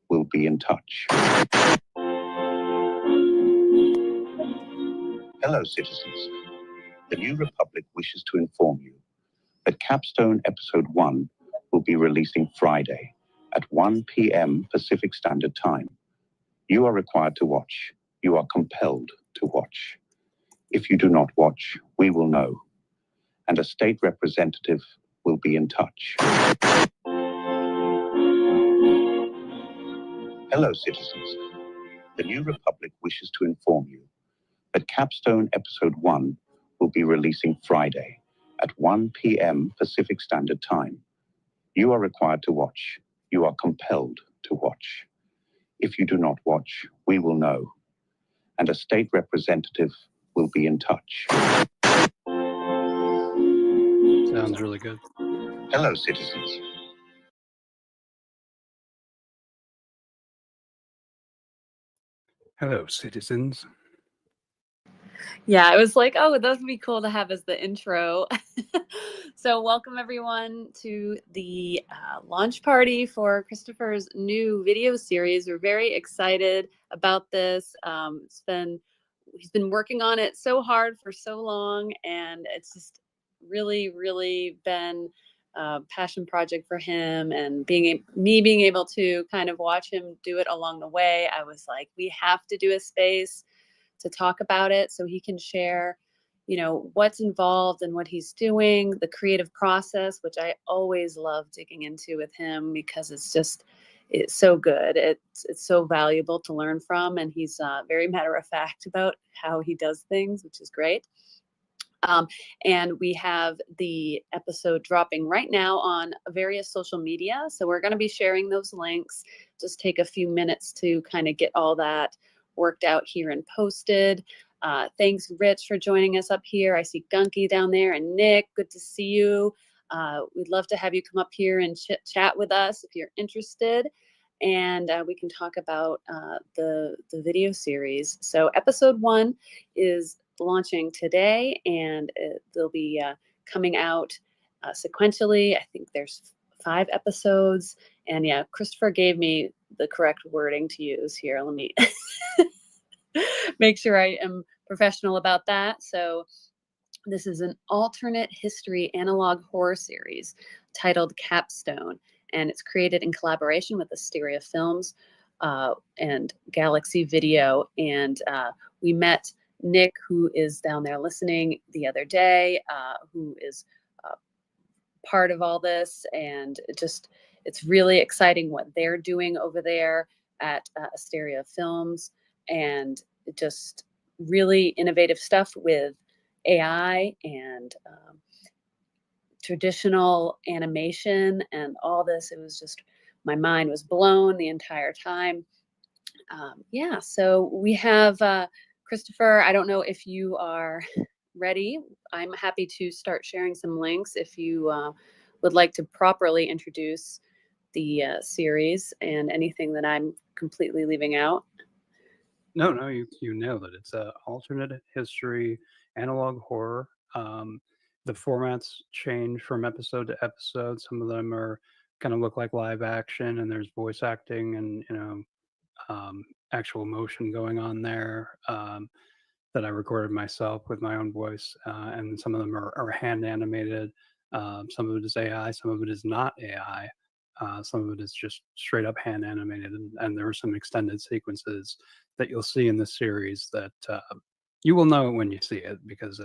will be in touch. Hello, citizens. The New Republic wishes to inform you that Capstone Episode 1 will be releasing Friday at 1 p.m. Pacific Standard Time. You are required to watch. You are compelled to watch. If you do not watch, we will know, and a state representative will be in touch. Hello, citizens. The New Republic wishes to inform you that Capstone Episode 1 will be releasing Friday at 1 p.m. Pacific Standard Time. You are required to watch. You are compelled to watch. If you do not watch, we will know, and a state representative will be in touch. Sounds really good. Hello, citizens. Hello, citizens. Yeah, I was like, oh, that would be cool to have as the intro. So welcome everyone to the launch party for Christopher's new video series. We're very excited about this. He's been working on it so hard for so long, and it's just really been a passion project for him. And being able to kind of watch him do it along the way, I was like, we have to do a space to talk about it so he can share, what's involved and what he's doing, the creative process, which I always love digging into with him because it's so good. It's so valuable to learn from, and he's very matter of fact about how he does things, which is great. And we have the episode dropping right now on various social media. So we're going to be sharing those links. Just take a few minutes to kind of get all that worked out here and posted. Thanks, Rich, for joining us up here. I see Gunky down there and Nick. Good to see you. We'd love to have you come up here and chat with us if you're interested. And we can talk about the video series. So episode 1 is launching today, and they'll be coming out sequentially. I think there's 5 episodes. And yeah, Christopher gave me the correct wording to use here. Let me make sure I am professional about that. So this is an alternate history analog horror series titled Capstone, and it's created in collaboration with Asteria Films and Galaxy Video. And we met Nick, who is down there listening, the other day, who is part of all this, and it's really exciting what they're doing over there at Asteria Films, and just really innovative stuff with AI and traditional animation and all this. It was just, my mind was blown the entire time. So we have Christopher. I don't know if you are ready. I'm happy to start sharing some links if you would like to properly introduce the series and anything that I'm completely leaving out. No, you nailed it. It's a alternate history analog horror. The formats change from episode to episode. Some of them are kind of look like live action, and there's voice acting and actual motion going on there that I recorded myself with my own voice. And some of them are hand animated. Some of it is AI. Some of it is not AI. Some of it is just straight up hand animated, and there are some extended sequences that you'll see in the series that you will know when you see it, because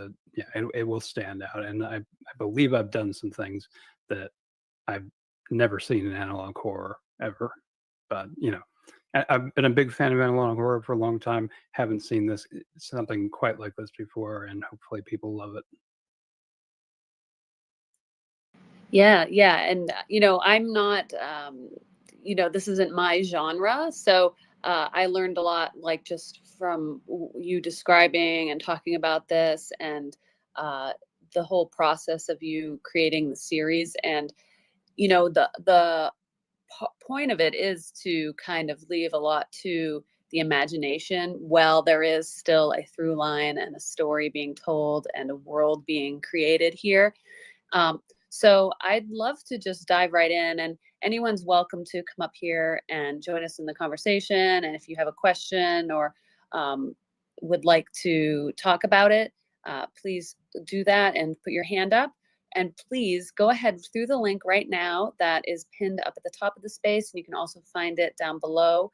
it will stand out. And I believe I've done some things that I've never seen in analog horror ever. But I've been a big fan of analog horror for a long time. Haven't seen something quite like this before, and hopefully people love it. Yeah. And, I'm not, this isn't my genre. So I learned a lot, like just from you describing and talking about this, and the whole process of you creating the series. And, the point of it is to kind of leave a lot to the imagination. While there is still a through line and a story being told and a world being created here. So I'd love to just dive right in, and anyone's welcome to come up here and join us in the conversation. And if you have a question or would like to talk about it, please do that and put your hand up. And please go ahead through the link right now that is pinned up at the top of the space. And you can also find it down below.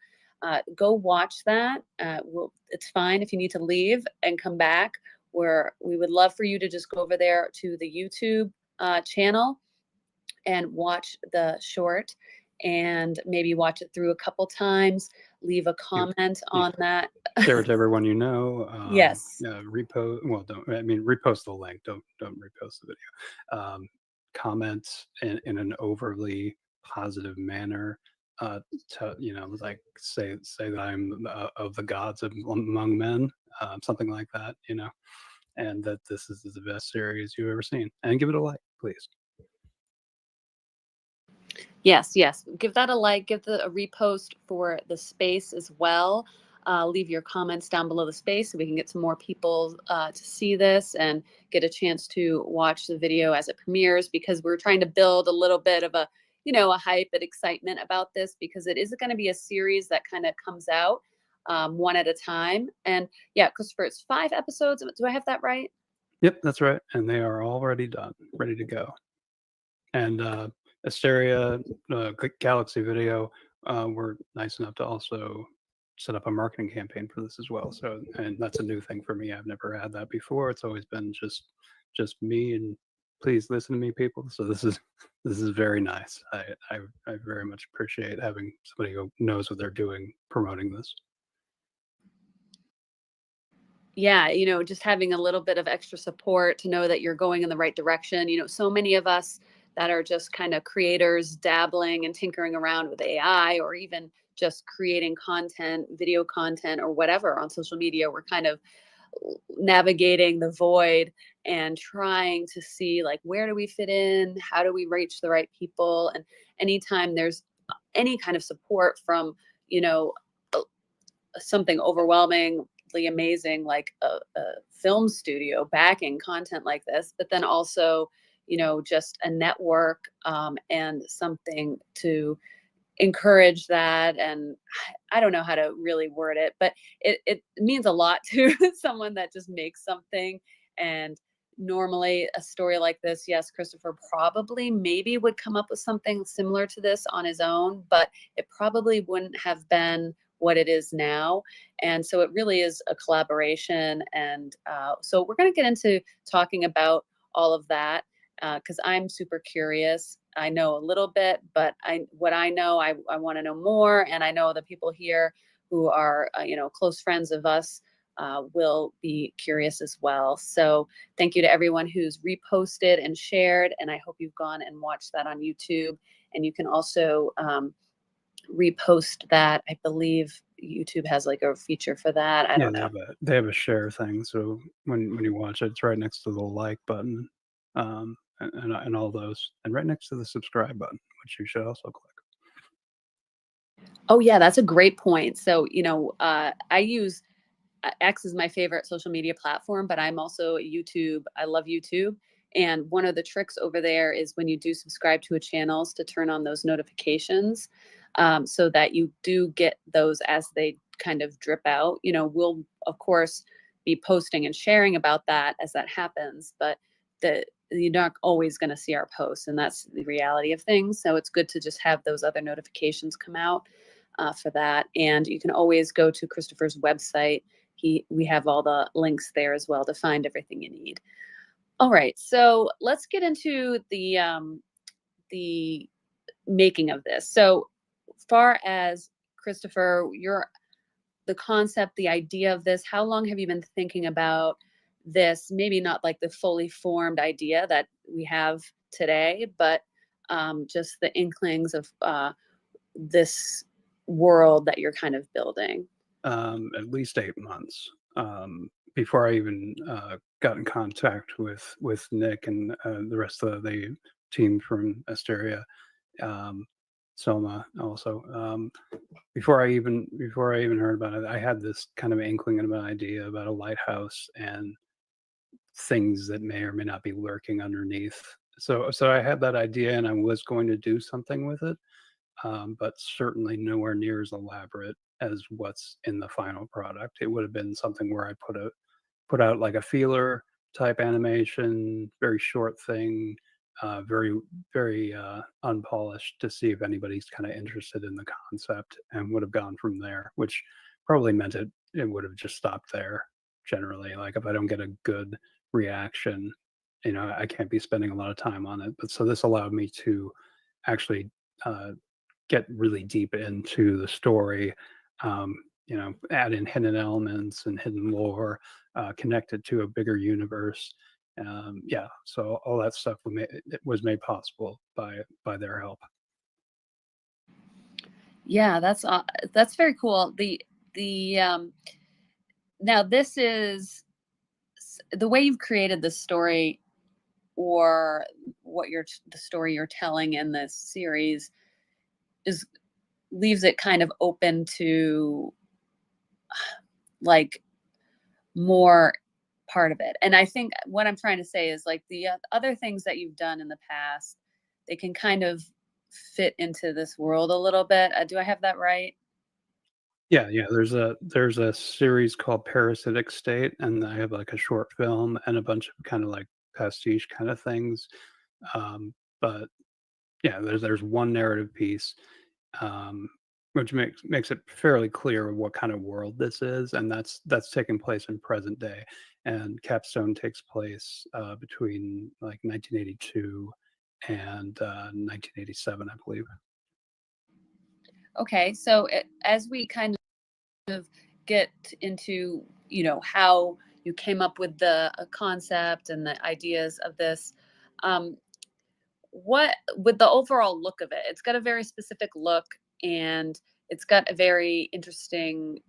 Go watch that. It's fine if you need to leave and come back. We would love for you to just go over there to the YouTube channel and watch the short, and maybe watch it through a couple times. Leave a comment on that. Share it to everyone you know. Yes. Repost. Well, repost the link. Don't repost the video. Comment in an overly positive manner. To like say that I'm of the gods among men, something like that. And that this is the best series you've ever seen. And give it a like, please. Yes. Give that a like. Give a repost for the space as well. Leave your comments down below the space so we can get some more people to see this and get a chance to watch the video as it premieres, because we're trying to build a little bit of a hype and excitement about this, because it is going to be a series that kind of comes out one at a time. And yeah, Christopher, it's 5 episodes. Do I have that right? Yep, that's right. And they are already done, ready to go. And Asteria, Galaxy Video, were nice enough to also set up a marketing campaign for this as well. So, and that's a new thing for me. I've never had that before. It's always been just me, and please listen to me, people. So this is very nice. I very much appreciate having somebody who knows what they're doing promoting this. Yeah, just having a little bit of extra support to know that you're going in the right direction. So many of us that are just kind of creators dabbling and tinkering around with AI, or even just creating content, video content or whatever on social media, we're kind of navigating the void and trying to see, like, where do we fit in? How do we reach the right people? And anytime there's any kind of support from, something overwhelmingly amazing like a film studio backing content like this, but then also just a network and something to encourage that. And I don't know how to really word it, but it means a lot to someone that just makes something. And normally a story like this, yes, Christopher probably maybe would come up with something similar to this on his own, but it probably wouldn't have been what it is now. And so it really is a collaboration. And so we're going to get into talking about all of that, because I'm super curious. I know a little bit, but what I know, I want to know more. And I know the people here who are, close friends of us will be curious as well. So thank you to everyone who's reposted and shared. And I hope you've gone and watched that on YouTube. And you can also repost that. I believe YouTube has like a feature for that. I don't know. They have a share thing. So when you watch it, it's right next to the like button. And all those, and right next to the subscribe button, which you should also click. Oh yeah, that's a great point. So I use X is my favorite social media platform, but I'm also YouTube. I love YouTube. And one of the tricks over there is when you do subscribe to a channel to turn on those notifications, so that you do get those as they kind of drip out. We'll of course be posting and sharing about that as that happens, but you're not always going to see our posts, and that's the reality of things. So it's good to just have those other notifications come out for that. And you can always go to Christopher's website. We have all the links there as well to find everything you need. All right, so let's get into the making of this. So far as Christopher, the concept, the idea of this, how long have you been thinking about this? Maybe not like the fully formed idea that we have today, but just the inklings of this world that you're kind of building. At least 8 months before I even got in contact with Nick and the rest of the team from Asteria, Soma also. Before I even heard about it, I had this kind of inkling of an idea about a lighthouse and things that may or may not be lurking underneath So I had that idea, and I was going to do something with it, but certainly nowhere near as elaborate as what's in the final product. It would have been something where I put out like a feeler type animation, very short thing, very unpolished, to see if anybody's kind of interested in the concept, and would have gone from there, which probably meant it would have just stopped there generally. Like if I don't get a good reaction, I can't be spending a lot of time on it. But so this allowed me to actually uh, get really deep into the story, add in hidden elements and hidden lore, connected to a bigger universe. Yeah, so all that stuff was made possible by their help. Yeah, that's very cool. The now this is the way you've created the story, or the story you're telling in this series is leaves it kind of open to like more part of it. And I think what I'm trying to say is like the other things that you've done in the past, they can kind of fit into this world a little bit. Do I have that right? Yeah, yeah. There's a series called Parasitic State, and I have like a short film and a bunch of kind of like pastiche kind of things. But yeah, there's one narrative piece, um, which makes it fairly clear what kind of world this is, and that's taking place in present day. And Capstone takes place between like 1982 and 1987, I believe. Okay, so as we kind of get into, how you came up with the concept and the ideas of this, um, what with the overall look of it, it's got a very specific look, and it's got a very interesting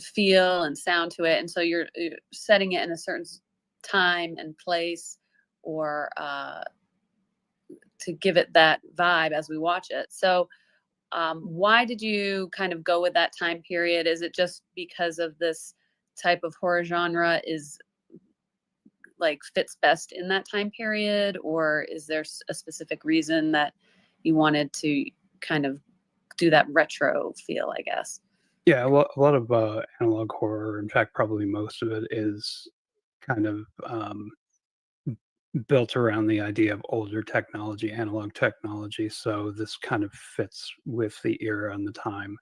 feel and sound to it, and so you're setting it in a certain time and place, or to give it that vibe as we watch it. So why did you kind of go with that time period? Is it just because of this type of horror genre is like fits best in that time period, or is there a specific reason that you wanted to kind of do that retro feel, I guess? Yeah, a lot of analog horror. In fact, probably most of it is kind of built around the idea of older technology, analog technology. So this kind of fits with the era and the time,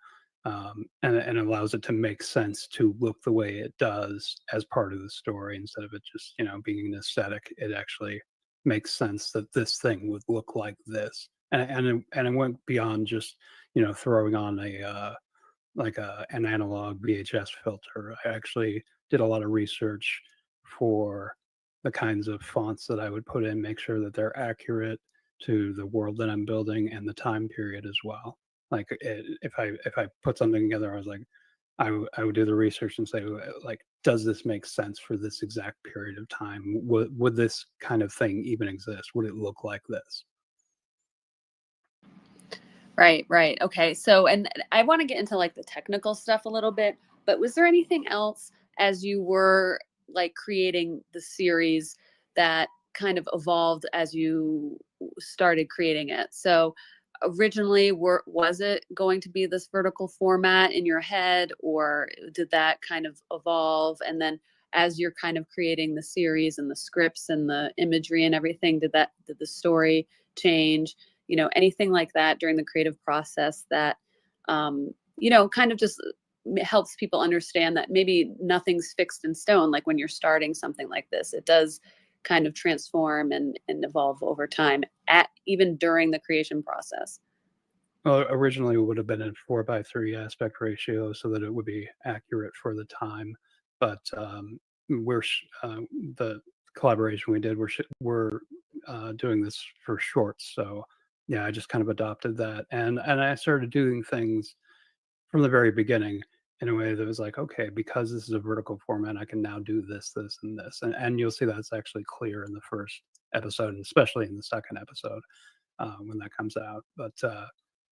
and allows it to make sense to look the way it does as part of the story, instead of it just being an aesthetic. It actually makes sense that this thing would look like this, and it went beyond just throwing on an analog VHS filter. I actually did a lot of research for the kinds of fonts that I would put in, make sure that they're accurate to the world that I'm building and the time period as well. Like if I put something together, I was like, I would do the research and say, like, does this make sense for this exact period of time? Would this kind of thing even exist? Would it look like this? Right, right. Okay. So, and I want to get into like the technical stuff a little bit, but was there anything else as you were like creating the series that kind of evolved as you started creating it? So, originally, was it going to be this vertical format in your head, or did that kind of evolve? And then, as you're kind of creating the series and the scripts and the imagery and everything, did the story change? Anything like that during the creative process that kind of just helps people understand that maybe nothing's fixed in stone. Like when you're starting something like this, it does kind of transform and evolve over time, at even during the creation process. Well, originally it would have been a 4:3 aspect ratio so that it would be accurate for the time. But the collaboration we did, we're doing this for shorts. So yeah, I just kind of adopted that, and I started doing things from the very beginning in a way that was like, okay, because this is a vertical format, I can now do this, this, and this, and you'll see that's actually clear in the first episode, and especially in the second episode when that comes out. But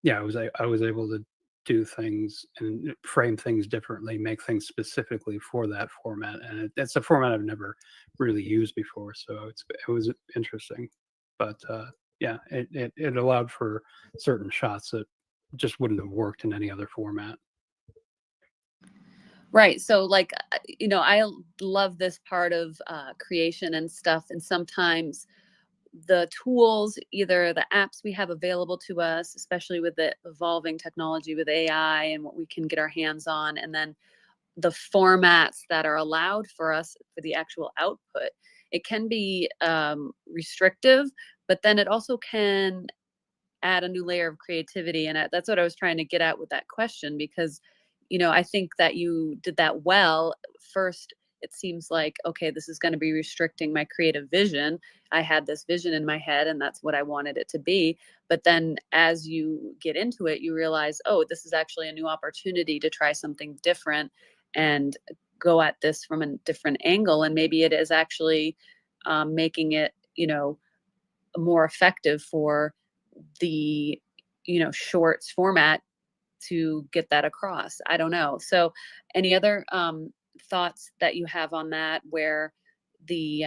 yeah, I was able to do things and frame things differently, make things specifically for that format, and it's a format I've never really used before, so it was interesting. But yeah, it allowed for certain shots that just wouldn't have worked in any other format. Right. So, like, I love this part of creation and stuff. And sometimes the tools, either the apps we have available to us, especially with the evolving technology with AI and what we can get our hands on, and then the formats that are allowed for us for the actual output, it can be restrictive, but then it also can add a new layer of creativity. And that's what I was trying to get at with that question, because I think that you did that well. First, it seems like, okay, this is going to be restricting my creative vision. I had this vision in my head and that's what I wanted it to be. But then as you get into it, you realize, oh, this is actually a new opportunity to try something different and go at this from a different angle. And maybe it is actually making it, more effective for the shorts format to get that across. I don't know. So any other thoughts that you have on that, where the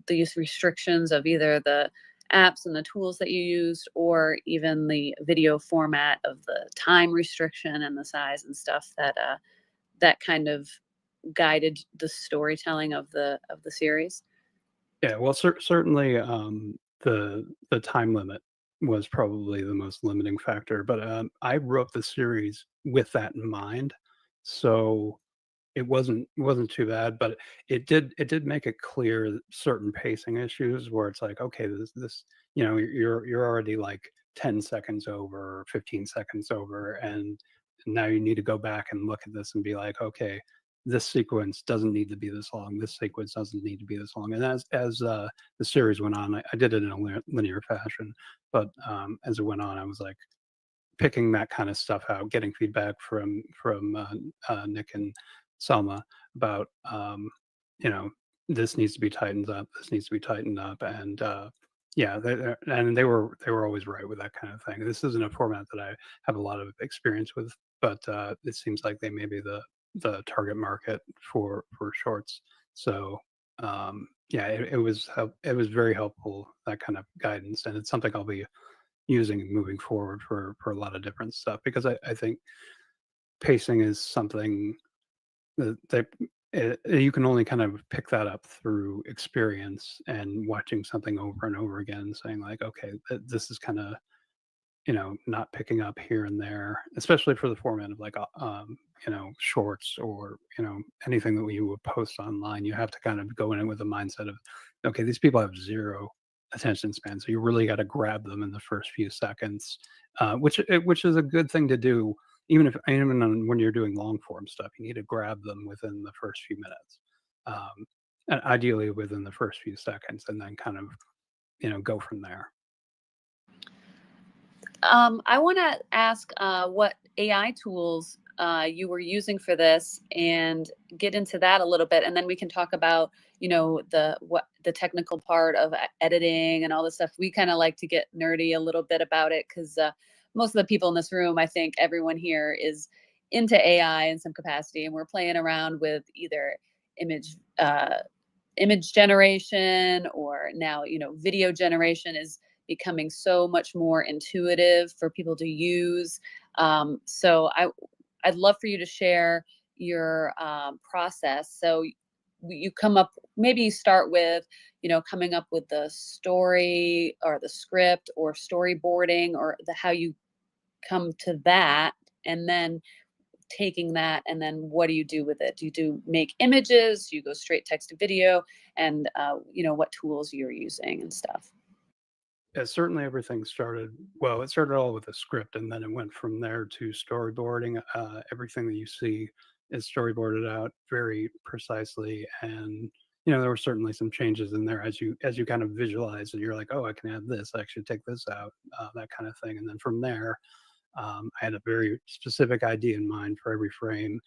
the use restrictions of either the apps and the tools that you used, or even the video format of the time restriction and the size and stuff, that kind of guided the storytelling of the series? Yeah, well, certainly the time limit was probably the most limiting factor. But I wrote the series with that in mind, so it wasn't too bad. But it did make it clear that certain pacing issues where it's like, okay, this you're already like 10 seconds over or 15 seconds over, and now you need to go back and look at this and be like, okay, this sequence doesn't need to be this long. This sequence doesn't need to be this long. And as the series went on, I did it in a linear fashion, but as it went on, I was like picking that kind of stuff out, getting feedback from Nick and Selma about you know this needs to be tightened up, this needs to be tightened up, and yeah, and they were always right with that kind of thing. This isn't a format that I have a lot of experience with, but it seems like they may be the target market for shorts. So yeah, it was very helpful, that kind of guidance, and it's something I'll be using moving forward for a lot of different stuff, because I think pacing is something that you can only kind of pick that up through experience and watching something over and over again, saying like, okay, this is kind of not picking up here and there, especially for the format of like shorts, or anything that you would post online. You have to kind of go in it with a mindset of, okay, these people have zero attention span, so you really got to grab them in the first few seconds, which is a good thing to do. Even when you're doing long form stuff, you need to grab them within the first few minutes, and ideally within the first few seconds, and then kind of go from there. I want to ask what AI tools you were using for this, and get into that a little bit, and then we can talk about the technical part of editing and all this stuff. We kind of like to get nerdy a little bit about it, because most of the people in this room, I think everyone here, is into AI in some capacity, and we're playing around with either image image generation, or now video generation is becoming so much more intuitive for people to use. So I'd love for you to share your process. So you come up, maybe you start with coming up with the story or the script or storyboarding, or how you come to that, and then taking that, and then what do you do with it? Do you make images? Do you go straight text to video? And what tools you're using and stuff? Yeah, certainly everything started, well, it started all with a script, and then it went from there to storyboarding. Everything that you see is storyboarded out very precisely, and there were certainly some changes in there as you kind of visualize it. You're like, oh, I can add this. I should take this out, that kind of thing. And then from there, I had a very specific idea in mind for every frame,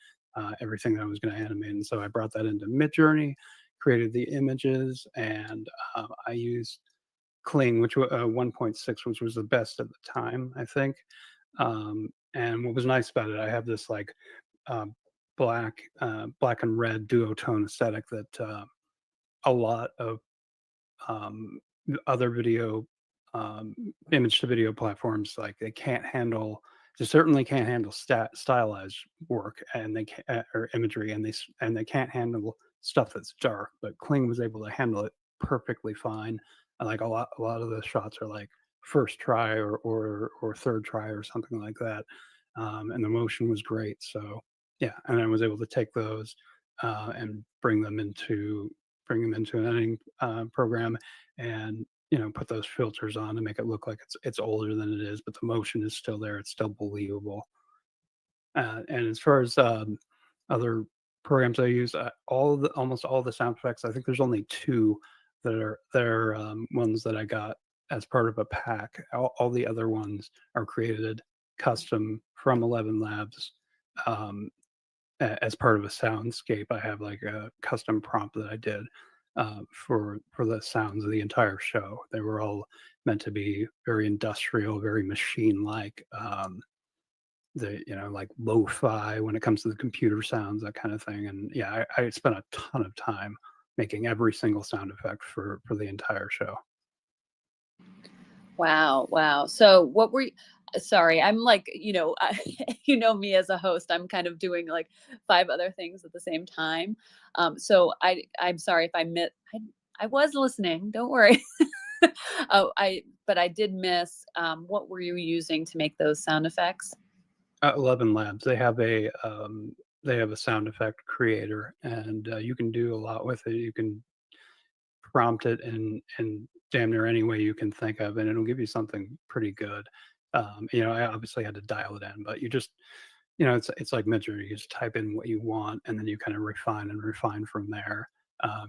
everything that I was going to animate, and so I brought that into Midjourney, created the images, and I used Kling, which was 1.6, which was the best at the time, I think. And what was nice about it, I have this like uh, black and red duotone aesthetic that a lot of other video, image to video platforms, like they certainly can't handle stylized work, and they can't, or imagery, and they can't handle stuff that's dark. But Kling was able to handle it perfectly fine. And like a lot of the shots are like first try or third try or something like that. And the motion was great. So yeah, and I was able to take those and bring them into an editing program, and put those filters on to make it look like it's older than it is, but the motion is still there. It's still believable. And as far as other programs I use, almost all the sound effects. I think there's only two that are ones that I got as part of a pack. All the other ones are created custom from 11 Labs. As part of a soundscape, I have like a custom prompt that I did for the sounds of the entire show. They were all meant to be very industrial, very machine-like. Like lo-fi when it comes to the computer sounds, that kind of thing. And yeah, I spent a ton of time making every single sound effect for the entire show. Wow. So what were you, sorry, I'm like, me as a host, I'm kind of doing like 5 other things at the same time. So I'm sorry if I was listening, don't worry. But I did miss, what were you using to make those sound effects? 11 Labs, they have a sound effect creator, and you can do a lot with it. You can prompt it in damn near any way you can think of, and it'll give you something pretty good. I obviously had to dial it in, but you just, it's like Midjourney. You just type in what you want, and then you kind of refine from there.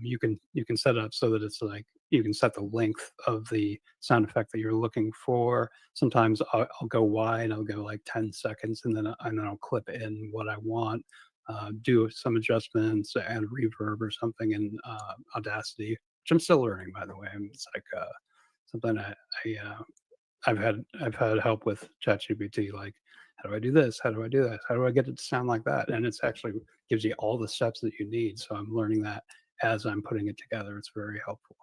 You can set it up so that it's like you can set the length of the sound effect that you're looking for. Sometimes I'll go wide. I'll go like 10 seconds, and then I'll clip in what I want. Do some adjustments, add reverb or something in Audacity, which I'm still learning, by the way. It's like something I've had help with ChatGPT, like, how do I do this? How do I do that? How do I get it to sound like that? And it's actually gives you all the steps that you need. So I'm learning that as I'm putting it together. It's very helpful.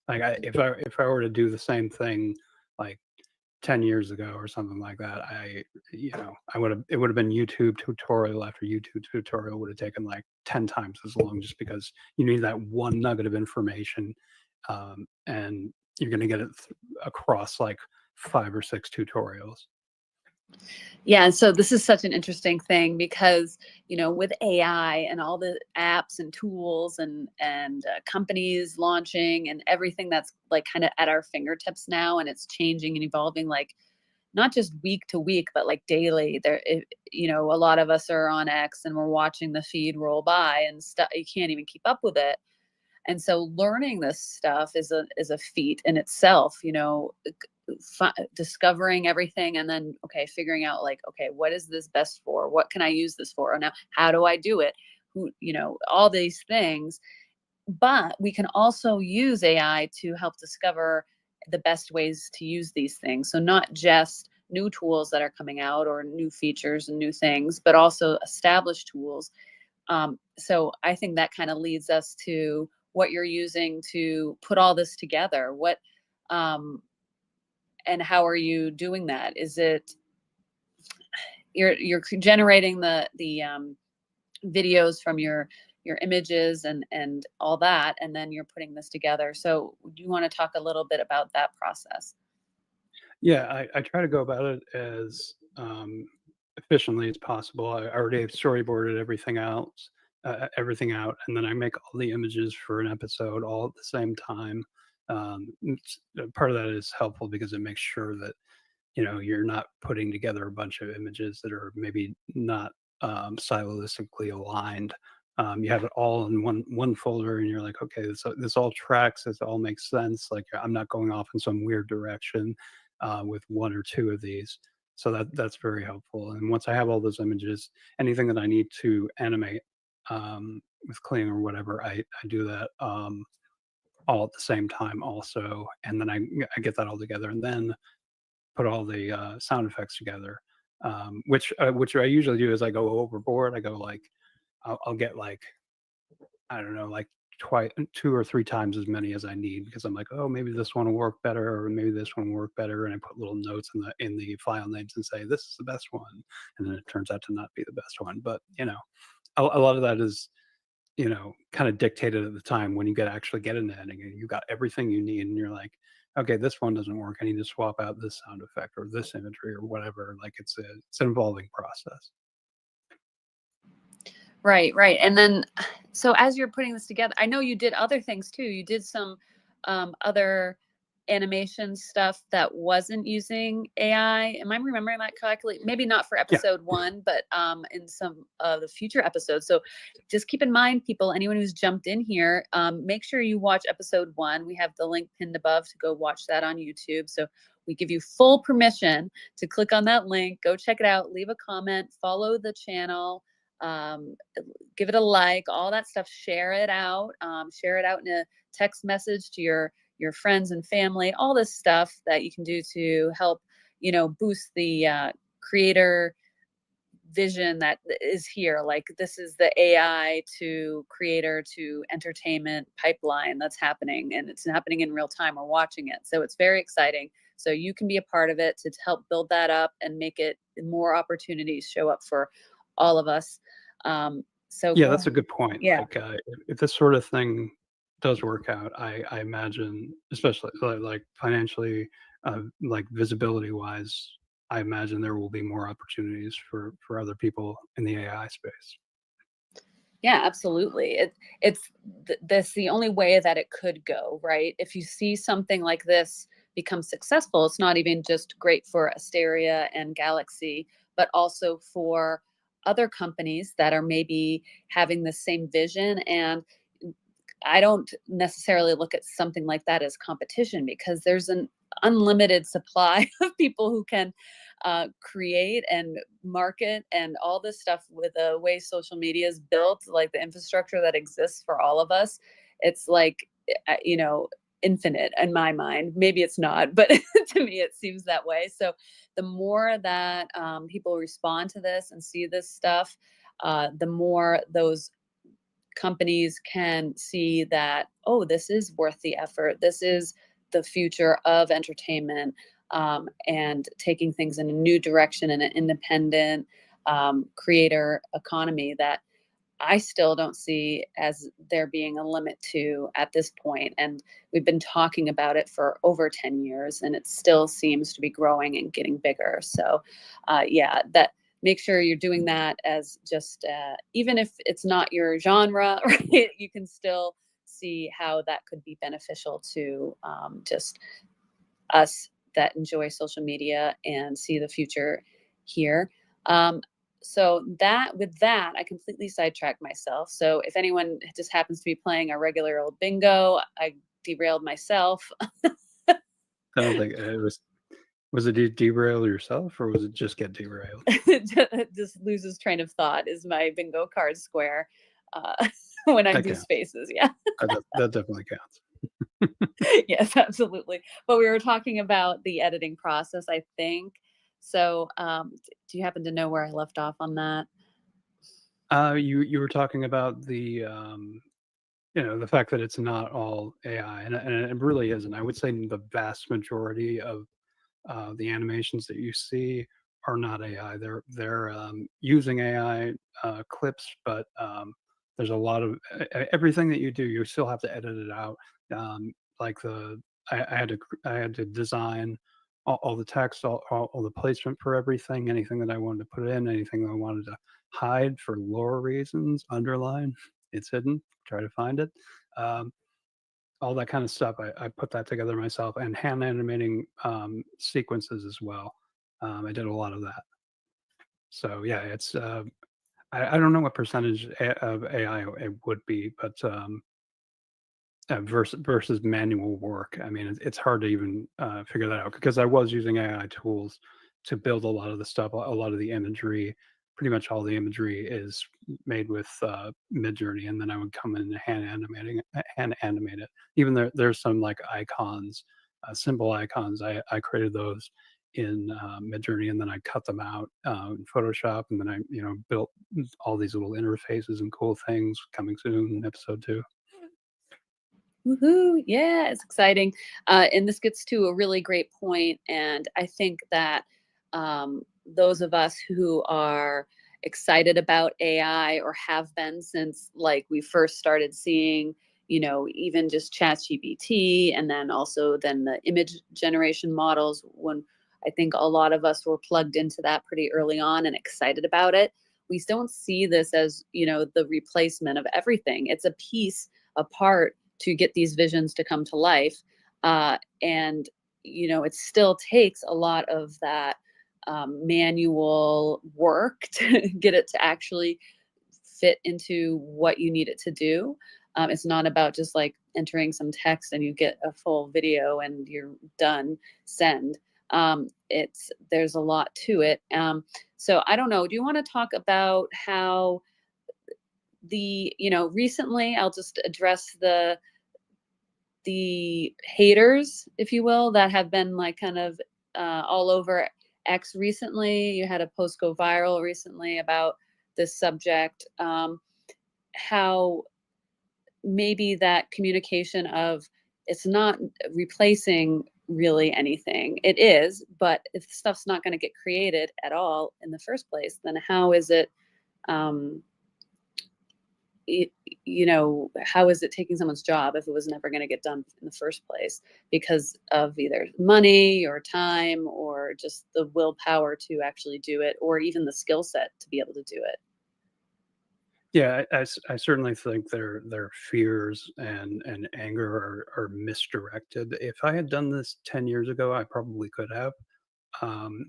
Like if I were to do the same thing like 10 years ago or something like that, it would have been YouTube tutorial after YouTube tutorial would have taken like 10 times as long, just because you need that one nugget of information, and you're going to get it across like 5 or 6 tutorials. Yeah, and so this is such an interesting thing because, with AI and all the apps and tools and companies launching and everything that's like kind of at our fingertips now, and it's changing and evolving, like not just week to week, but like daily. A lot of us are on X and we're watching the feed roll by and stuff. You can't even keep up with it. And so learning this stuff is a feat in itself, discovering everything, and then, okay, figuring out like, okay, what is this best for? What can I use this for? Now, how do I do it? All these things. But we can also use AI to help discover the best ways to use these things. So not just new tools that are coming out or new features and new things, but also established tools. So I think that kind of leads us to what you're using to put all this together. And how are you doing that? Is it you're generating the videos from your images and all that, and then you're putting this together? So do you want to talk a little bit about that process? Yeah, I try to go about it as efficiently as possible. I already have storyboarded everything out, and then I make all the images for an episode all at the same time. Part of that is helpful because it makes sure that you're not putting together a bunch of images that are maybe not stylistically aligned. You have it all in one folder, and you're like, okay, this all tracks. This all makes sense. Like, I'm not going off in some weird direction with 1 or 2 of these. So that's very helpful. And once I have all those images, anything that I need to animate with Kling or whatever, I do that all at the same time also. And then I get that all together, and then put all the sound effects together. Which I usually do is I go overboard. I go like, I'll get like, I don't know, like two or three times as many as I need, because I'm like, oh, maybe this one will work better, or maybe this one will work better, and I put little notes in the file names and say this is the best one, and then it turns out to not be the best one. But a lot of that is kind of dictated at the time when you actually get into editing, and you got everything you need, and you're like, okay, this one doesn't work. I need to swap out this sound effect or this imagery or whatever. Like it's an evolving process. Right. And then, so as you're putting this together, I know you did other things too. You did some other animation stuff that wasn't using AI. Am I remembering that correctly? Maybe not for episode 1, but in some of the future episodes. So just keep in mind, people, anyone who's jumped in here, make sure you watch episode 1. We have the link pinned above to go watch that on YouTube. So we give you full permission to click on that link, go check it out, leave a comment, follow the channel. Give it a like, all that stuff. Share it out in a text message to your friends and family. All this stuff that you can do to help boost the creator vision that is here. Like, this is the AI to creator to entertainment pipeline that's happening, and it's happening in real time. We're watching it, so it's very exciting. So you can be a part of it to help build that up and make it more opportunities show up for all of us. So yeah, that's a good point. Yeah. Like if this sort of thing does work out, I imagine, especially like financially, like visibility wise, I imagine there will be more opportunities for other people in the AI space. Yeah, absolutely. That's the only way that it could go, right? If you see something like this become successful, it's not even just great for Asteria and Galaxy, but also for other companies that are maybe having the same vision. And I don't necessarily look at something like that as competition, because there's an unlimited supply of people who can create and market and all this stuff. With the way social media is built, like the infrastructure that exists for all of us, it's like infinite in my mind. Maybe it's not, but to me it seems that way. So the more that people respond to this and see this stuff, the more those companies can see that, oh, this is worth the effort. This is the future of entertainment, and taking things in a new direction in an independent creator economy that I still don't see as there being a limit to at this point. And we've been talking about it for over 10 years, and it still seems to be growing and getting bigger. So that make sure you're doing that as just, even if it's not your genre, right? You can still see how that could be beneficial to just us that enjoy social media and see the future here. So with that, I completely sidetracked myself. So if anyone just happens to be playing a regular old bingo, I derailed myself. I don't think it was. Was it derail yourself, or was it just get derailed? Just loses train of thought is my bingo card square when I do spaces. Yeah. That definitely counts. Yes, absolutely. But we were talking about the editing process, I think. So do you happen to know where I left off on that? You were talking about the the fact that it's not all AI, and it really isn't. I would say the vast majority of the animations that you see are not AI. They're using AI clips, but there's a lot of everything that you do. You still have to edit it out. Like I had to design all the text, all the placement for everything, anything that I wanted to put in, anything that I wanted to hide for lore reasons, underline, it's hidden, try to find it. All that kind of stuff. I put that together myself, and hand animating sequences as well. I did a lot of that. So yeah, it's I don't know what percentage of AI it would be, but versus manual work. I mean, it's hard to even figure that out, because I was using AI tools to build a lot of the stuff, a lot of the imagery. Pretty much all the imagery is made with Midjourney, and then I would come in and hand animate it. Even there's some like icons, simple icons. I created those in Midjourney, and then I cut them out in Photoshop, and then I built all these little interfaces and cool things. Coming soon, episode 2. Woohoo! Yeah, it's exciting. And this gets to a really great point. And I think that those of us who are excited about AI or have been since like we first started seeing, even just ChatGPT and then also then the image generation models, when I think a lot of us were plugged into that pretty early on and excited about it. We don't see this as, the replacement of everything. It's a piece, a part to get these visions to come to life. And, it still takes a lot of that manual work to get it to actually fit into what you need it to do. It's not about just like entering some text and you get a full video and you're done, send. There's a lot to it. So I don't know. Do you want to talk about how recently I'll just address the haters, if you will, that have been like kind of all over X recently. You had a post go viral recently about this subject. How maybe that communication of it's not replacing really anything. It is, but if stuff's not going to get created at all in the first place, then how is it? How is it taking someone's job if it was never going to get done in the first place because of either money or time or just the willpower to actually do it, or even the skill set to be able to do it? Yeah, I certainly think their fears and anger are misdirected. If I had done this 10 years ago, I probably could have. Um,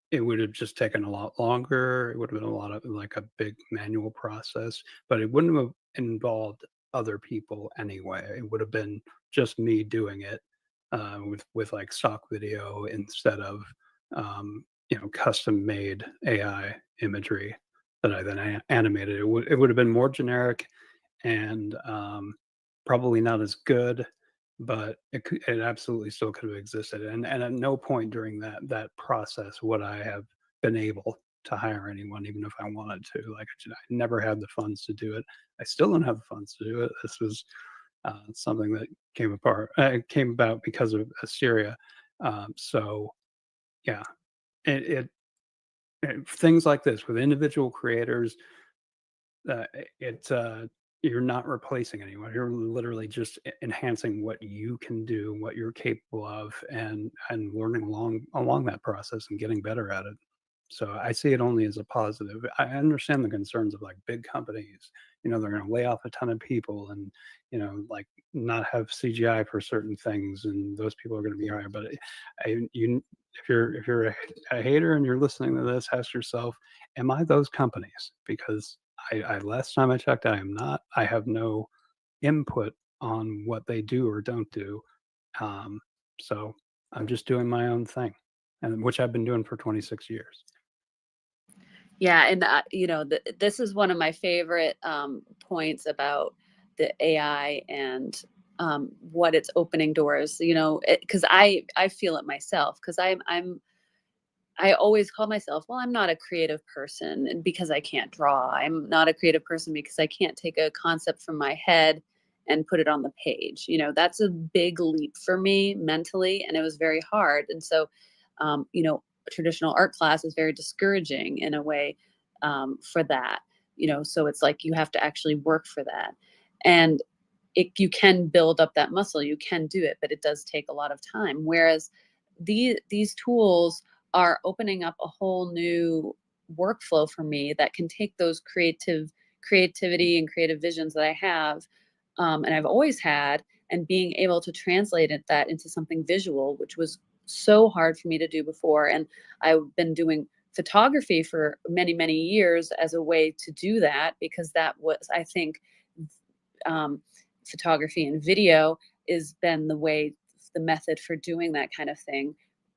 it would have just taken a lot longer. It would have been a lot of like a big manual process, but it wouldn't have involved other people anyway. It would have been just me doing it with like stock video instead of custom made AI imagery that I then animated. It would have been more generic and probably not as good, but it absolutely still could have existed. And at no point during that process would I have been able to hire anyone, even if I wanted to. Like I never had the funds to do it. I still don't have the funds to do it. This was something that came about because of Assyria. So yeah, it, things like this with individual creators, uh, it you're not replacing anyone. You're literally just enhancing what you can do, what you're capable of, and learning along that process and getting better at it. So I see it only as a positive. I understand the concerns of like big companies. They're going to lay off a ton of people and like not have CGI for certain things, and those people are going to be hired. But if you're a hater and you're listening to this, ask yourself, am I those companies? Because I last time I checked, I am not. I have no input on what they do or don't do. So I'm just doing my own thing, and which I've been doing for 26 years. Yeah, and this is one of my favorite points about the AI and what it's opening doors. Because I feel it myself. Because I always call myself, well, I'm not a creative person and because I can't draw. I'm not a creative person because I can't take a concept from my head and put it on the page. That's a big leap for me mentally, and it was very hard. And so, traditional art class is very discouraging in a way for that. So it's like you have to actually work for that, and you can build up that muscle. You can do it, but it does take a lot of time. Whereas these tools are opening up a whole new workflow for me that can take those creativity and creative visions that I have, and I've always had, and being able to translate that into something visual, which was so hard for me to do before. And I've been doing photography for many, many years as a way to do that, because that was, I think, um, photography and video has been the method for doing that kind of thing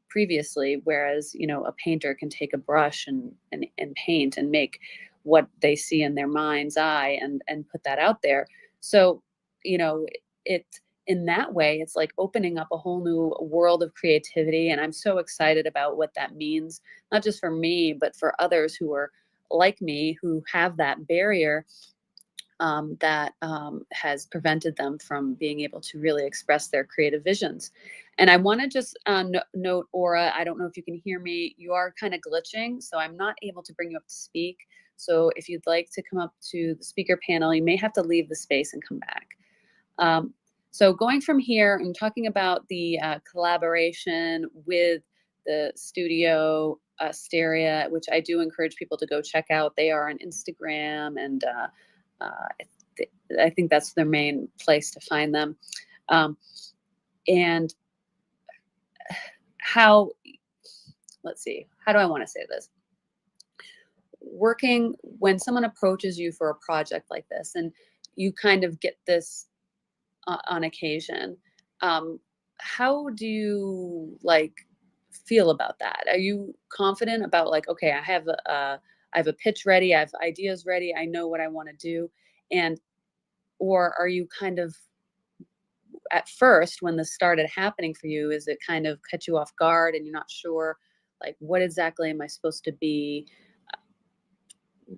previously. Whereas, a painter can take a brush and paint and make what they see in their mind's eye and put that out there. So, it in that way, it's like opening up a whole new world of creativity. And I'm so excited about what that means, not just for me, but for others who are like me, who have that barrier that has prevented them from being able to really express their creative visions. And I want to just note, Aura, I don't know if you can hear me. You are kind of glitching, so I'm not able to bring you up to speak. So if you'd like to come up to the speaker panel, you may have to leave the space and come back. So going from here and talking about the collaboration with the studio Asteria, which I do encourage people to go check out. They are on Instagram, and I think that's their main place to find them. And how, let's see, how do I want to say this? Working, when someone approaches you for a project like this, and you kind of get this on occasion, how do you feel about that? Are you confident about okay, I have a pitch ready, I have ideas ready, I know what I want to do, or are you kind of, at first when this started happening for you, is it kind of cut you off guard and you're not sure what exactly am I supposed to be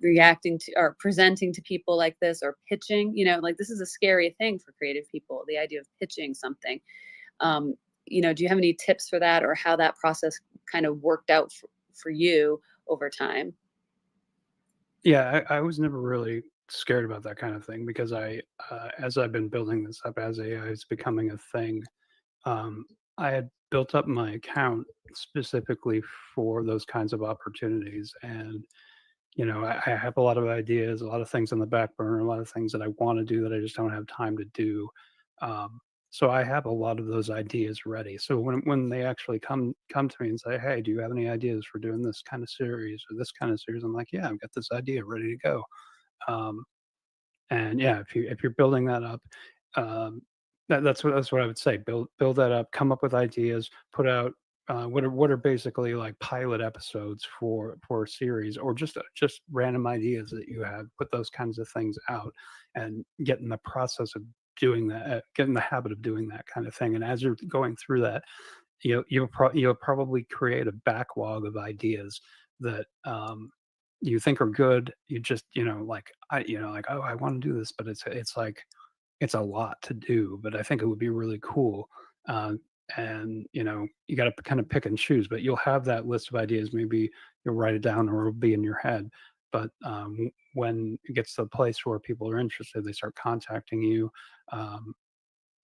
reacting to or presenting to people like this, or pitching? This is a scary thing for creative people, the idea of pitching something. Do you have any tips for that, or how that process kind of worked out for you over time? Yeah, I was never really scared about that kind of thing, because as I've been building this up, as AI is becoming a thing, I had built up my account specifically for those kinds of opportunities. And I have a lot of ideas, a lot of things on the back burner, a lot of things that I want to do that I just don't have time to do. So I have a lot of those ideas ready. So when they actually come to me and say, "Hey, do you have any ideas for doing this kind of series or this kind of series?" I'm like, "Yeah, I've got this idea ready to go." Um, and yeah, if you're building that up, um, that's what I would say. Build that up, come up with ideas, put out what are basically like pilot episodes for a series, or just random ideas that you have. Put those kinds of things out, and get in the process of doing that. Get in the habit of doing that kind of thing. And as you're going through that, you'll probably create a backlog of ideas that you think are good. You just oh, I want to do this, but it's like it's a lot to do, but I think it would be really cool. And you got to kind of pick and choose, but you'll have that list of ideas. Maybe you'll write it down, or it'll be in your head. But when it gets to the place where people are interested, they start contacting you. Um,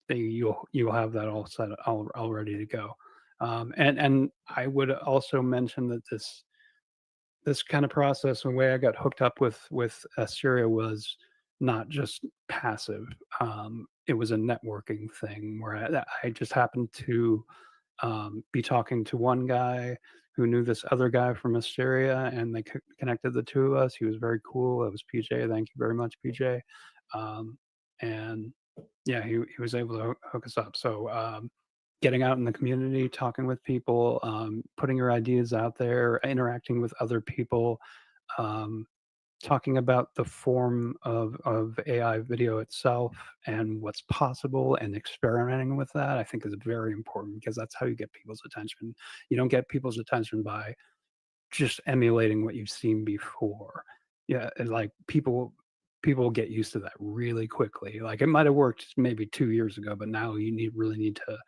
you'll have that all set, all ready to go. And I would also mention that this kind of process, the way I got hooked up with Asteria, was not just passive. It was a networking thing where I just happened to be talking to one guy who knew this other guy from Asteria, and they connected the two of us. He was very cool. It was PJ. Thank you very much, PJ. And yeah, he was able to hook us up. So getting out in the community, talking with people, putting your ideas out there, interacting with other people, um, talking about the form of AI video itself and what's possible, and experimenting with that, I think is very important, because that's how you get people's attention. You don't get people's attention by just emulating what you've seen before. Yeah, and like people get used to that really quickly. Like, it might have worked maybe 2 years ago, but now you really need to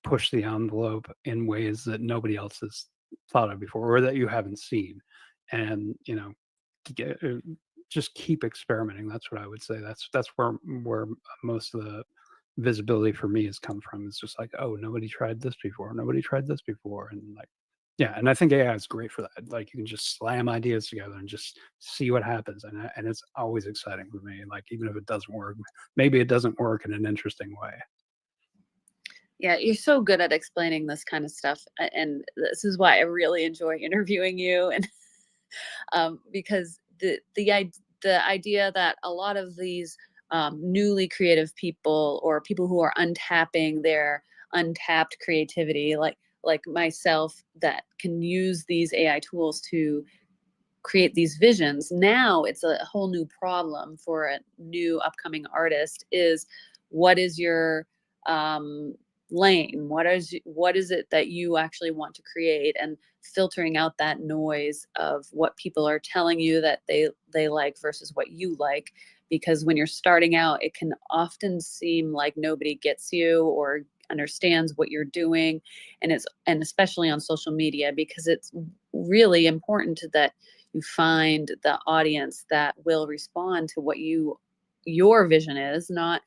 push the envelope in ways that nobody else has thought of before, or that you haven't seen. And get, just keep experimenting. That's what I would say. That's where most of the visibility for me has come from. It's just like, oh, nobody tried this before. Nobody tried this before. And like, yeah. And I think AI is great for that. Like, you can just slam ideas together and just see what happens. And it's always exciting for me. Like, even if it doesn't work, maybe it doesn't work in an interesting way. Yeah, you're so good at explaining this kind of stuff, and this is why I really enjoy interviewing you. And because the idea that a lot of these newly creative people, or people who are untapping their untapped creativity, like myself, that can use these AI tools to create these visions. Now it's a whole new problem for a new upcoming artist. Is what is your lane? What is it that you actually want to create, and filtering out that noise of what people are telling you that they like versus what you like, because when you're starting out, it can often seem like nobody gets you or understands what you're doing. And especially on social media, because it's really important that you find the audience that will respond to what your vision is, not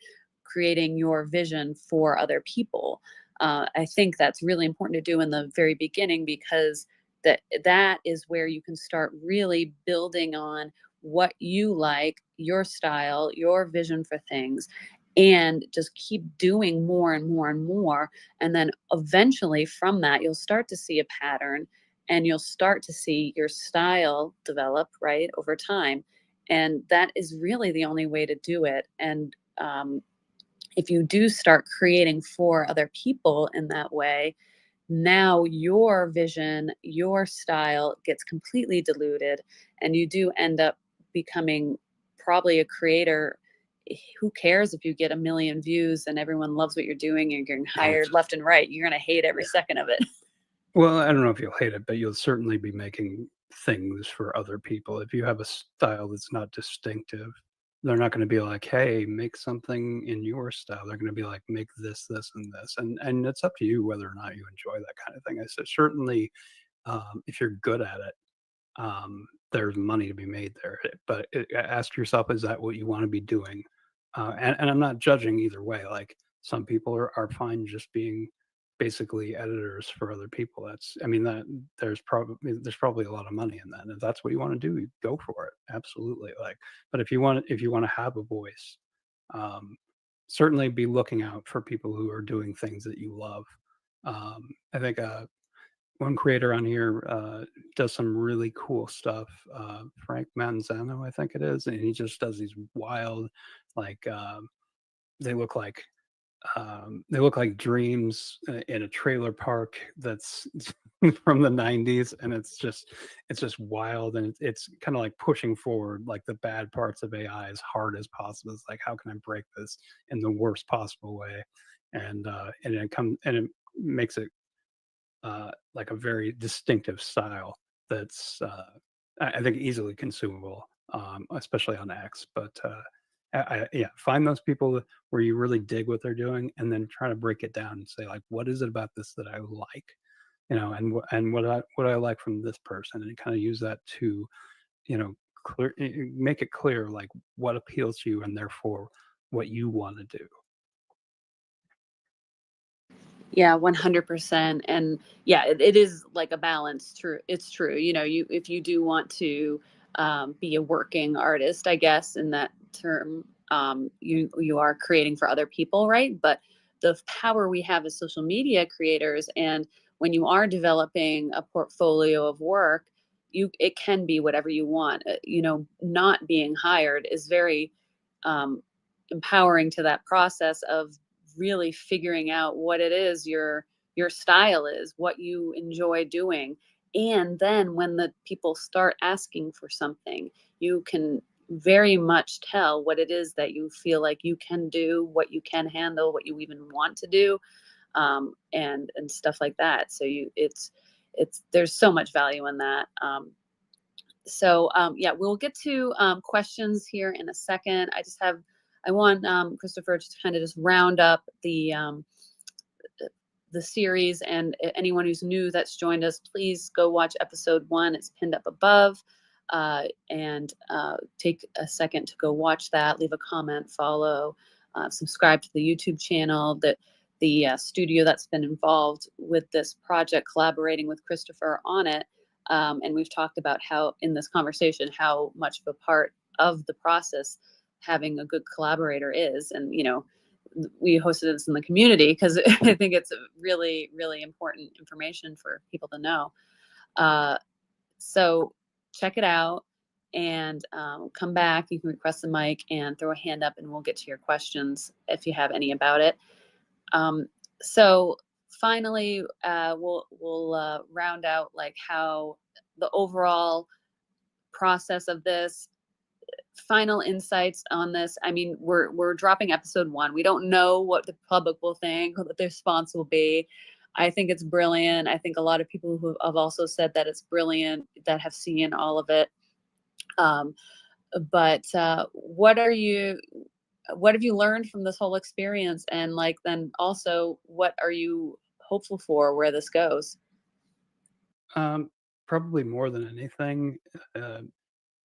creating your vision for other people. I think that's really important to do in the very beginning, because that is where you can start really building on what you like, your style, your vision for things, and just keep doing more and more and more. And then eventually from that, you'll start to see a pattern, and you'll start to see your style develop, right, over time. And that is really the only way to do it. And if you do start creating for other people in that way, now your vision, your style gets completely diluted, and you do end up becoming probably a creator. Who cares if you get 1 million views and everyone loves what you're doing and you're getting hired left and right? You're going to hate every second of it. Well, I don't know if you'll hate it, but you'll certainly be making things for other people. If you have a style that's not distinctive, they're not going to be like, "Hey, make something in your style." They're going to be like, "Make this, this, and this," and it's up to you whether or not you enjoy that kind of thing. I said, certainly, if you're good at it, there's money to be made there. But ask yourself, is that what you want to be doing? And I'm not judging either way. Like, some people are fine just being basically editors for other people. I mean, that there's probably a lot of money in that. And if that's what you want to do, you go for it. Absolutely. Like, but if you want to have a voice, um, certainly be looking out for people who are doing things that you love. I think one creator on here does some really cool stuff. Frank Manzano, I think it is, and he just does these wild, like, they look like dreams in a trailer park that's from the 90s, and it's just wild, and it's kind of like pushing forward like the bad parts of AI as hard as possible. It's like, how can I break this in the worst possible way? And it makes it like a very distinctive style that's I think easily consumable, especially on X. But yeah, find those people where you really dig what they're doing, and then try to break it down and say, like, what is it about this that I like, and what I like from this person, and kind of use that to, make it clear, like, what appeals to you, and therefore what you want to do. Yeah, 100%. And yeah, it is like a balance. True. It's true. If you do want to be a working artist, I guess, in that term, you are creating for other people, right? But the power we have as social media creators, and when you are developing a portfolio of work, it can be whatever you want. Not being hired is very um, empowering to that process of really figuring out what it is your style is, what you enjoy doing. And then when the people start asking for something, you can very much tell what it is that you feel like you can do, what you can handle, what you even want to do, and stuff like that. So there's so much value in that. Yeah, we'll get to questions here in a second. I want Christopher to kind of just round up the series, and anyone who's new that's joined us, please go watch episode 1. It's pinned up above, and take a second to go watch that. Leave a comment, follow, subscribe to the YouTube channel. The studio that's been involved with this project, collaborating with Christopher on it. And we've talked about how, in this conversation, how much of a part of the process having a good collaborator is. And, we hosted this in the community because I think it's really, really important information for people to know. So check it out, and come back. You can request the mic and throw a hand up, and we'll get to your questions if you have any about it. So finally, we'll round out like how the overall process of this, final insights on this. I mean, we're dropping episode 1. We don't know what the public will think, what the response will be. I think it's brilliant. I think a lot of people who have also said that it's brilliant, that have seen all of it. but what have you learned from this whole experience? And like, then also, what are you hopeful for where this goes? Probably more than anything,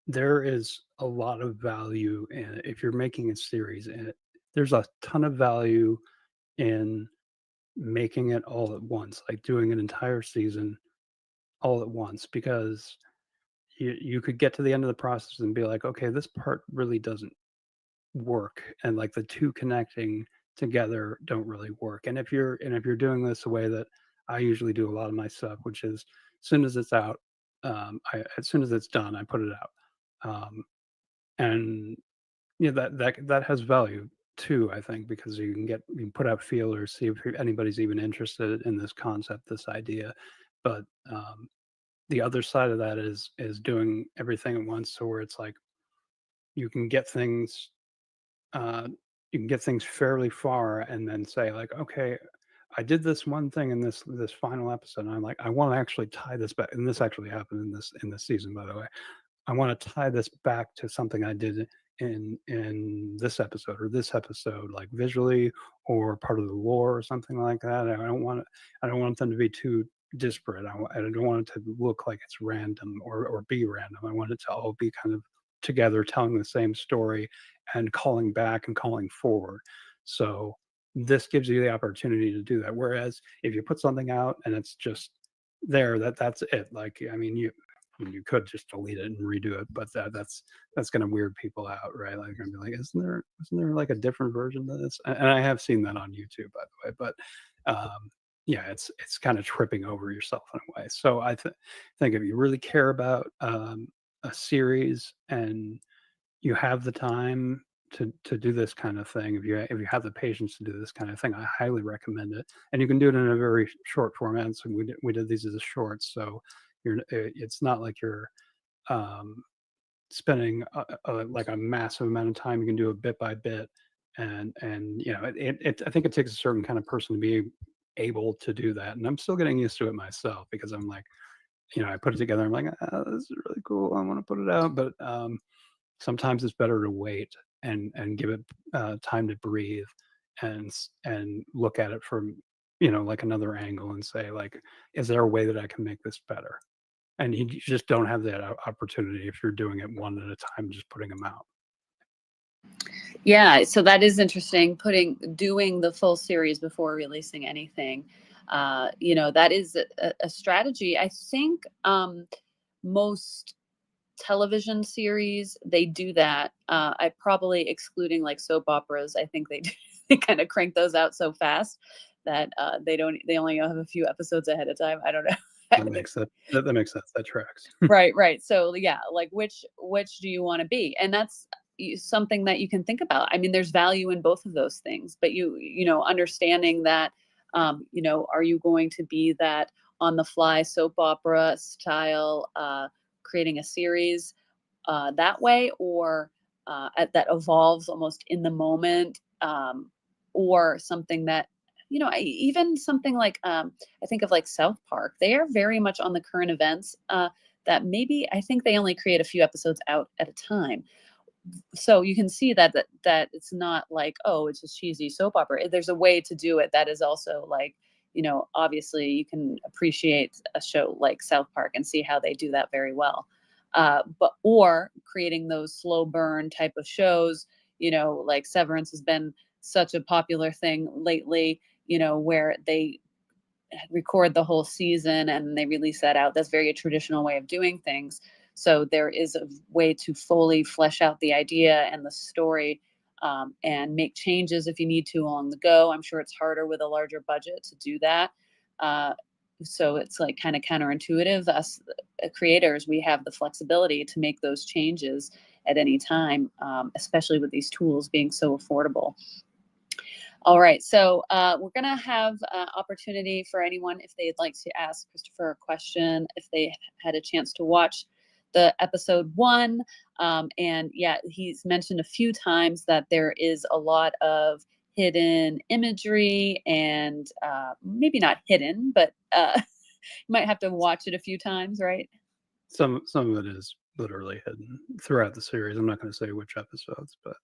there is a lot of value in if you're making a series, and there's a ton of value in making it all at once, like doing an entire season all at once, because you could get to the end of the process and be like, okay, this part really doesn't work, and like the two connecting together don't really work. And if you're doing this the way that I usually do a lot of my stuff, which is as soon as it's out, as soon as it's done, I put it out. And that has value too, I think, because you can put out feelers, see if anybody's even interested in this concept, this idea. But the other side of that is doing everything at once, so where it's like you can get things uh, you can get things fairly far, and then say like, okay, I did this one thing in this final episode, and I'm like, I want to actually tie this back, and this actually happened in this season, by the way. I want to tie this back to something I did in this episode, like visually or part of the lore or something like that. I don't want them to be too disparate. I don't want it to look like it's random or be random. I want it to all be kind of together, telling the same story and calling back and calling forward. So this gives you the opportunity to do that. Whereas if you put something out and it's just there, that's it. Like, I mean, you could just delete it and redo it, but that's going to weird people out, right? Like, I'm gonna be like, isn't there like a different version of this? And I have seen that on YouTube, by the way. But yeah, it's kind of tripping over yourself in a way. So I think if you really care about a series and you have the time to do this kind of thing, if you have the patience to do this kind of thing, I highly recommend it. And you can do it in a very short format. So we did these as a shorts, so it's not like you're um, spending like a massive amount of time. You can do it bit by bit, and I think it takes a certain kind of person to be able to do that. And I'm still getting used to it myself, because I'm like, I put it together. I'm like, this is really cool. I want to put it out, but sometimes it's better to wait and give it time to breathe and look at it from like another angle and say like, is there a way that I can make this better? And you just don't have that opportunity if you're doing it one at a time, just putting them out. Yeah, so that is interesting. Doing the full series before releasing anything, that is a strategy. I think most television series, they do that. I probably, excluding like soap operas, I think they kind of crank those out so fast that they only have a few episodes ahead of time. I don't know. That makes sense. That makes sense. That tracks. Right. So yeah, like which do you want to be? And that's something that you can think about. I mean, there's value in both of those things, but understanding that, are you going to be that on the fly soap opera style, creating a series that way, or that evolves almost in the moment, or something that, even something like, I think of like South Park. They are very much on the current events, that maybe I think they only create a few episodes out at a time. So you can see that it's not like, oh, it's just cheesy soap opera. There's a way to do it that is also like, obviously you can appreciate a show like South Park and see how they do that very well. Or creating those slow burn type of shows, like Severance has been such a popular thing lately, where they record the whole season and they release that out. That's very a traditional way of doing things. So there is a way to fully flesh out the idea and the story, and make changes if you need to along the go. I'm sure it's harder with a larger budget to do that. So it's like kind of counterintuitive. Us creators, we have the flexibility to make those changes at any time, especially with these tools being so affordable. All right, so we're going to have opportunity for anyone if they'd like to ask Christopher a question, if they had a chance to watch the episode 1. And yeah, he's mentioned a few times that there is a lot of hidden imagery, and maybe not hidden, but you might have to watch it a few times, right? Some of it is literally hidden throughout the series. I'm not going to say which episodes, but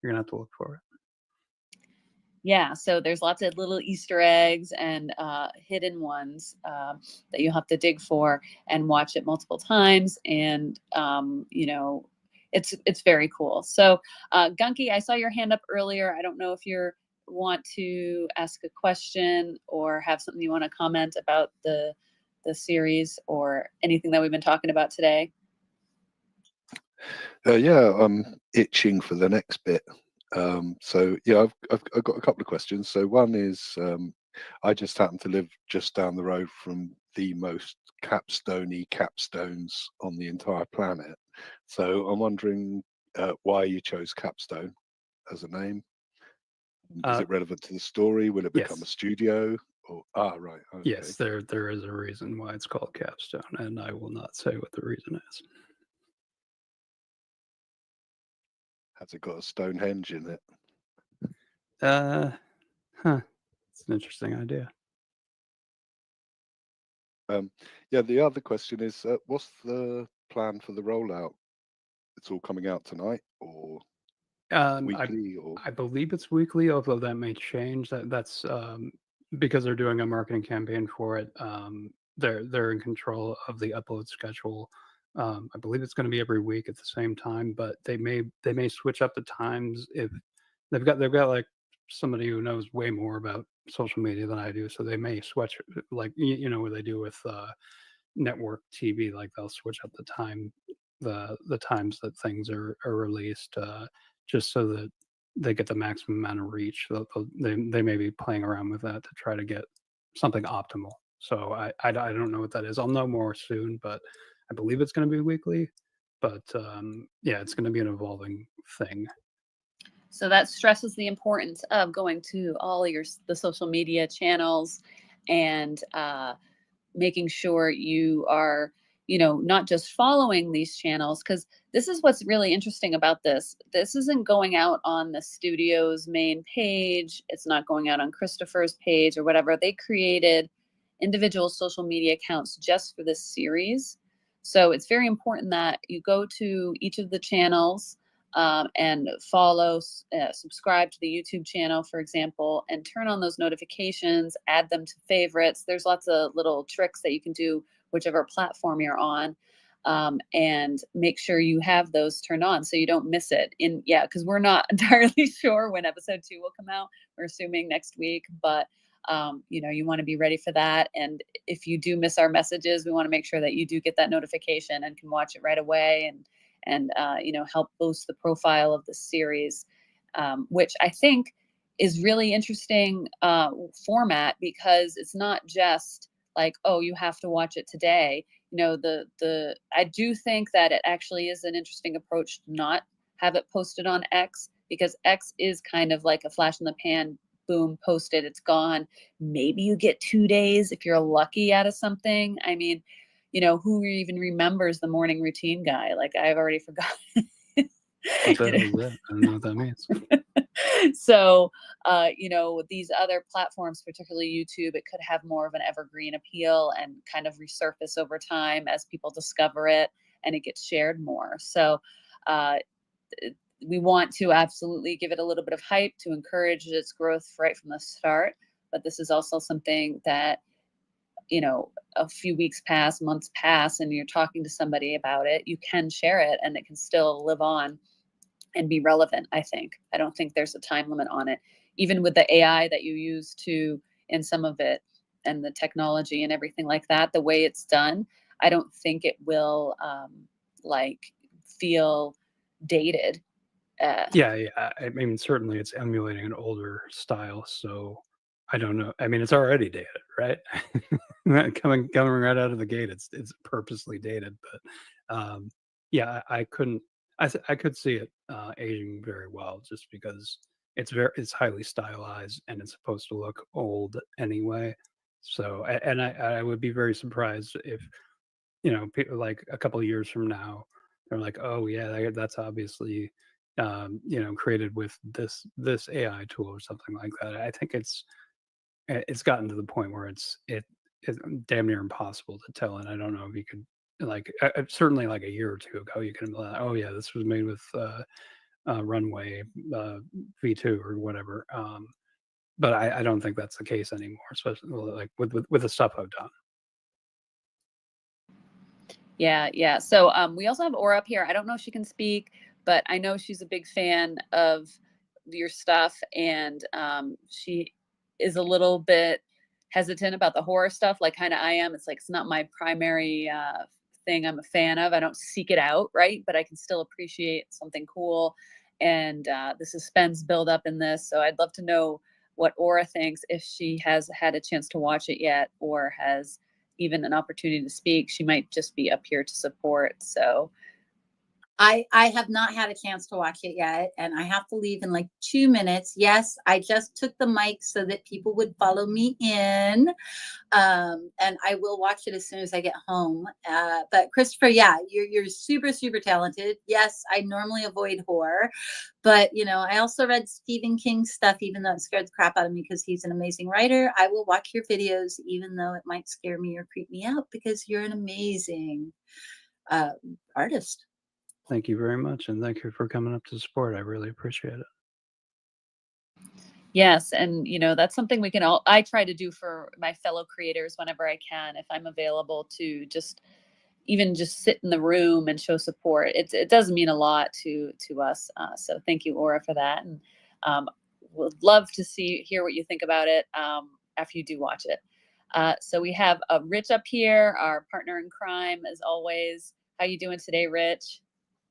you're going to have to look for it. Yeah, so there's lots of little Easter eggs and hidden ones that you have to dig for and watch it multiple times. And it's very cool. So Gunky, I saw your hand up earlier. I don't know if you want to ask a question or have something you want to comment about the series or anything that we've been talking about today. Yeah, I'm itching for the next bit. So yeah, I've got a couple of questions. So one is, I just happen to live just down the road from the most capstone-y capstones on the entire planet. So I'm wondering why you chose Capstone as a name. Is it relevant to the story? Will it become a Yes. studio? Or right. Okay. Yes, there is a reason why it's called Capstone, and I will not say what the reason is. Has it got a Stonehenge in it? It's an interesting idea. Yeah, the other question is, what's the plan for the rollout? It's all coming out tonight, or weekly, or I believe it's weekly, although that may change. That's because they're doing a marketing campaign for it. They're in control of the upload schedule. I believe it's going to be every week at the same time, but they may switch up the times if they've got like somebody who knows way more about social media than I do, so they may switch, like what they do with network TV, like they'll switch up the times that things are released, just so that they get the maximum amount of reach. They may be playing around with that to try to get something optimal. So I don't know what that is. I'll know more soon, but I believe it's going to be weekly. But yeah, it's going to be an evolving thing. So that stresses the importance of going to all the social media channels and making sure you are, not just following these channels, because this is what's really interesting about this. This isn't going out on the studio's main page. It's not going out on Christopher's page or whatever. They created individual social media accounts just for this series. So it's very important that you go to each of the channels and follow, subscribe to the YouTube channel, for example, and turn on those notifications, add them to favorites. There's lots of little tricks that you can do, whichever platform you're on, and make sure you have those turned on so you don't miss it. Because we're not entirely sure when episode 2 will come out. We're assuming next week, but you want to be ready for that. And if you do miss our messages, we want to make sure that you do get that notification and can watch it right away and help boost the profile of the series, which I think is really interesting format, because it's not just like, oh, you have to watch it today. I do think that it actually is an interesting approach to not have it posted on X, because X is kind of like a flash in the pan, boom, posted, it's gone. Maybe you get 2 days if you're lucky out of something. I mean, who even remembers the morning routine guy? Like, I've already forgotten. What the hell is that? I don't know what that means. So, these other platforms, particularly YouTube, it could have more of an evergreen appeal and kind of resurface over time as people discover it and it gets shared more. So, we want to absolutely give it a little bit of hype to encourage its growth right from the start. But this is also something that, a few weeks pass, months pass, and you're talking to somebody about it, you can share it and it can still live on and be relevant, I think. I don't think there's a time limit on it. Even with the AI that you use in some of it, and the technology and everything like that, the way it's done, I don't think it will feel dated. Yeah. I mean, certainly it's emulating an older style, so I don't know. I mean, it's already dated, right? coming right out of the gate, it's purposely dated. But yeah, I couldn't. I could see it aging very well, just because it's highly stylized and it's supposed to look old anyway. So, and I would be very surprised if people like a couple of years from now, they're like, oh yeah, that's obviously created with this AI tool or something like that. I think it's gotten to the point where it's damn near impossible to tell, and I don't know if you could certainly like a year or two ago, you can be like, oh yeah, this was made with Runway V2 or whatever. But I don't think that's the case anymore, especially like with the stuff I've done. Yeah. So we also have Aura up here. I don't know if she can speak, but I know she's a big fan of your stuff, and she is a little bit hesitant about the horror stuff, like kind of I am. It's like it's not my primary thing I'm a fan of. I don't seek it out, right? But I can still appreciate something cool, and the suspense build up in this. So I'd love to know what Aura thinks, if she has had a chance to watch it yet, or has even an opportunity to speak. She might just be up here to support. So I have not had a chance to watch it yet, and I have to leave in like 2 minutes. Yes, I just took the mic so that people would follow me in, and I will watch it as soon as I get home. But Christopher, yeah, you're super, super talented. Yes, I normally avoid horror, but I also read Stephen King's stuff, even though it scared the crap out of me because he's an amazing writer. I will watch your videos, even though it might scare me or creep me out, because you're an amazing artist. Thank you very much, and thank you for coming up to support. I really appreciate it. Yes, and that's something we can all. I try to do for my fellow creators whenever I can, if I'm available, to just sit in the room and show support. It does mean a lot to us. So thank you, Aura, for that, and would love to hear what you think about it after you do watch it. So we have Rich up here, our partner in crime, as always. How you doing today, Rich?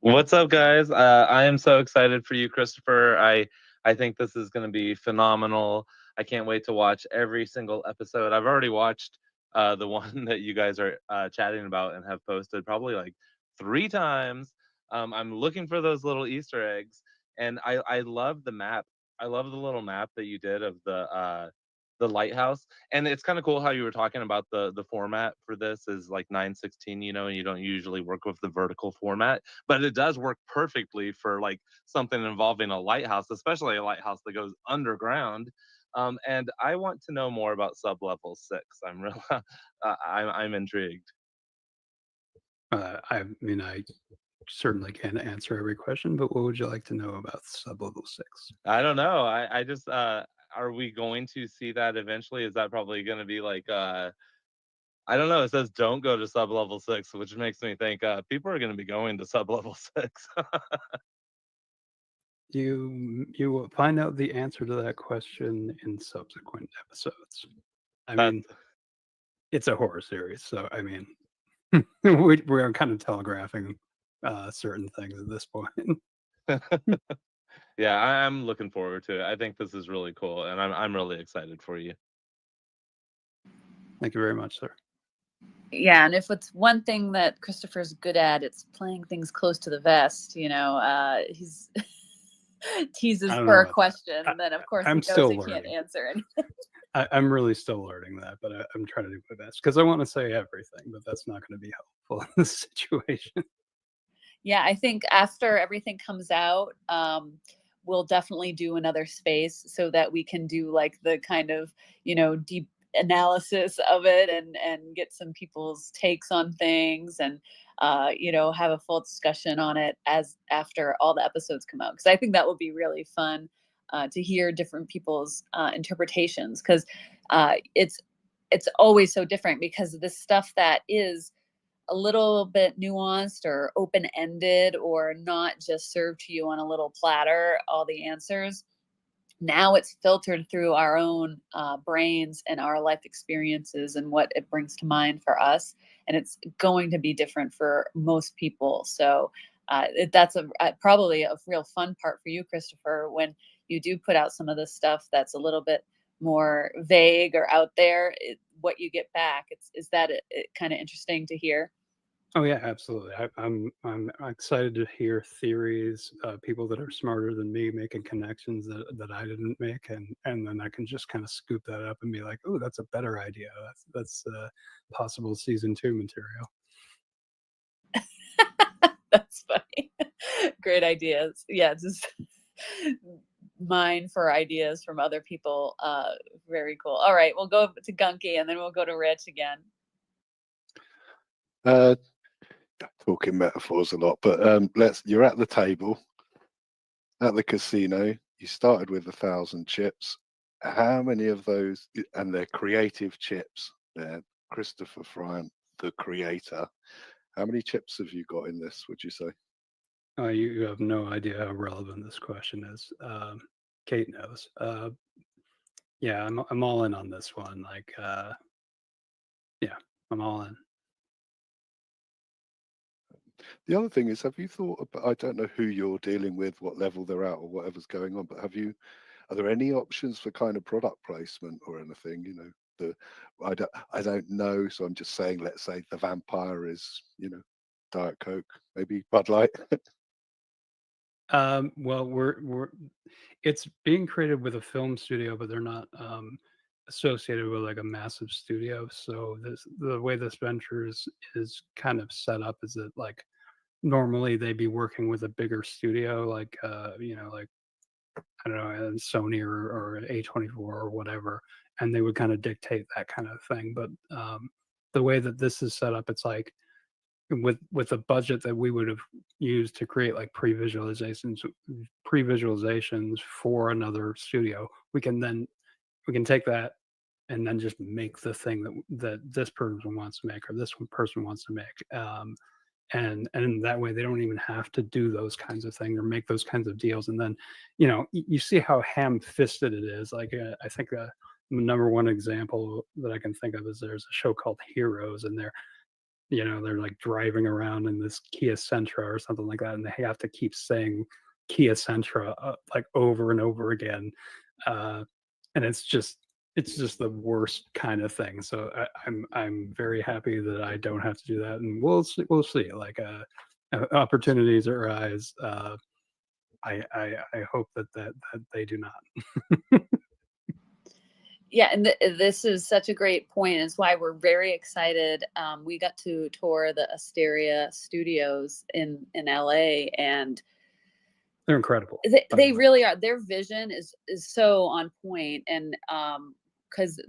What's up, guys? I am so excited for you, Christopher. I think this is going to be phenomenal. I can't wait to watch every single episode. I've already watched the one that you guys are chatting about and have posted probably like 3 times. I'm looking for those little Easter eggs, and I love the map. I love the little map that you did of the lighthouse, and it's kind of cool how you were talking about the format for this is like 9:16, and you don't usually work with the vertical format, but it does work perfectly for like something involving a lighthouse, especially a lighthouse that goes underground. And I want to know more about Sublevel 6. I'm real I'm intrigued. I mean, I certainly can't answer every question, but what would you like to know about Sublevel 6? I don't know. I just are we going to see that eventually? Is that probably going to be like I don't know. It says don't go to Sublevel 6, which makes me think people are going to be going to Sublevel 6. You will find out the answer to that question in subsequent episodes. I mean, it's a horror series, so I mean, we are kind of telegraphing certain things at this point. Yeah, I'm looking forward to it. I think this is really cool, and I'm really excited for you. Thank you very much, sir. Yeah, and if it's one thing that Christopher's good at, it's playing things close to the vest. He's teases for a question, and then of course he knows he can't answer anything. I'm really still learning that, but I'm trying to do my best because I want to say everything, but that's not going to be helpful in this situation. Yeah, I think after everything comes out, we'll definitely do another space so that we can do like the kind of deep analysis of it and get some people's takes on things, and have a full discussion on it as after all the episodes come out, because I think that will be really fun to hear different people's interpretations, because it's always so different, because this stuff that is a little bit nuanced or open-ended or not just served to you on a little platter, all the answers. Now it's filtered through our own brains and our life experiences and what it brings to mind for us. And it's going to be different for most people. So that's probably a real fun part for you, Christopher, when you do put out some of the stuff that's a little bit more vague or out there, what you get back. Is that kind of interesting to hear? Oh yeah, absolutely. I'm excited to hear theories, people that are smarter than me making connections that I didn't make, and then I can just kind of scoop that up and be like, oh, that's a better idea. That's possible season 2 material. That's funny. Great ideas. Yeah, just mine for ideas from other people. Very cool. All right, we'll go to Gunky and then we'll go to Rich again. talking metaphors a lot, but you're at the table at the casino. You started with 1,000 chips. How many of those, and they're creative chips, they're Christopher Fryant, the creator. How many chips have you got in this, would you say? You have no idea how relevant this question is. Kate knows. Yeah, I'm all in on this one. Like, yeah, I'm all in. The other thing is, have you thought about, I don't know who you're dealing with, what level they're at, or whatever's going on, but are there any options for kind of product placement or anything? You know, I don't know, so I'm just saying, let's say the vampire is, you know, Diet Coke, maybe Bud Light. Well, it's being created with a film studio, but they're not associated with like a massive studio. So the way this venture is kind of set up is that like normally they'd be working with a bigger studio, like you know, like I don't know, Sony or A24 or whatever, and they would kind of dictate that kind of thing. But the way that this is set up, it's like with a budget that we would have used to create like pre-visualizations for another studio, we can take that and then just make the thing that this person wants to make or this one person wants to make. And that way they don't even have to do those kinds of things or make those kinds of deals. And then, you know, you see how ham-fisted it is. Like I think the number one example that I can think of is there's a show called Heroes, and they're like driving around in this Kia Sentra or something like that, and they have to keep saying Kia Sentra like over and over again, and it's just the worst kind of thing. So I'm very happy that I don't have to do that, and we'll see. Like opportunities arise. I hope that they do not. Yeah, and this is such a great point. It's why we're very excited. We got to tour the Asteria Studios in LA, and they're incredible. They really are. Their vision is so on point, and because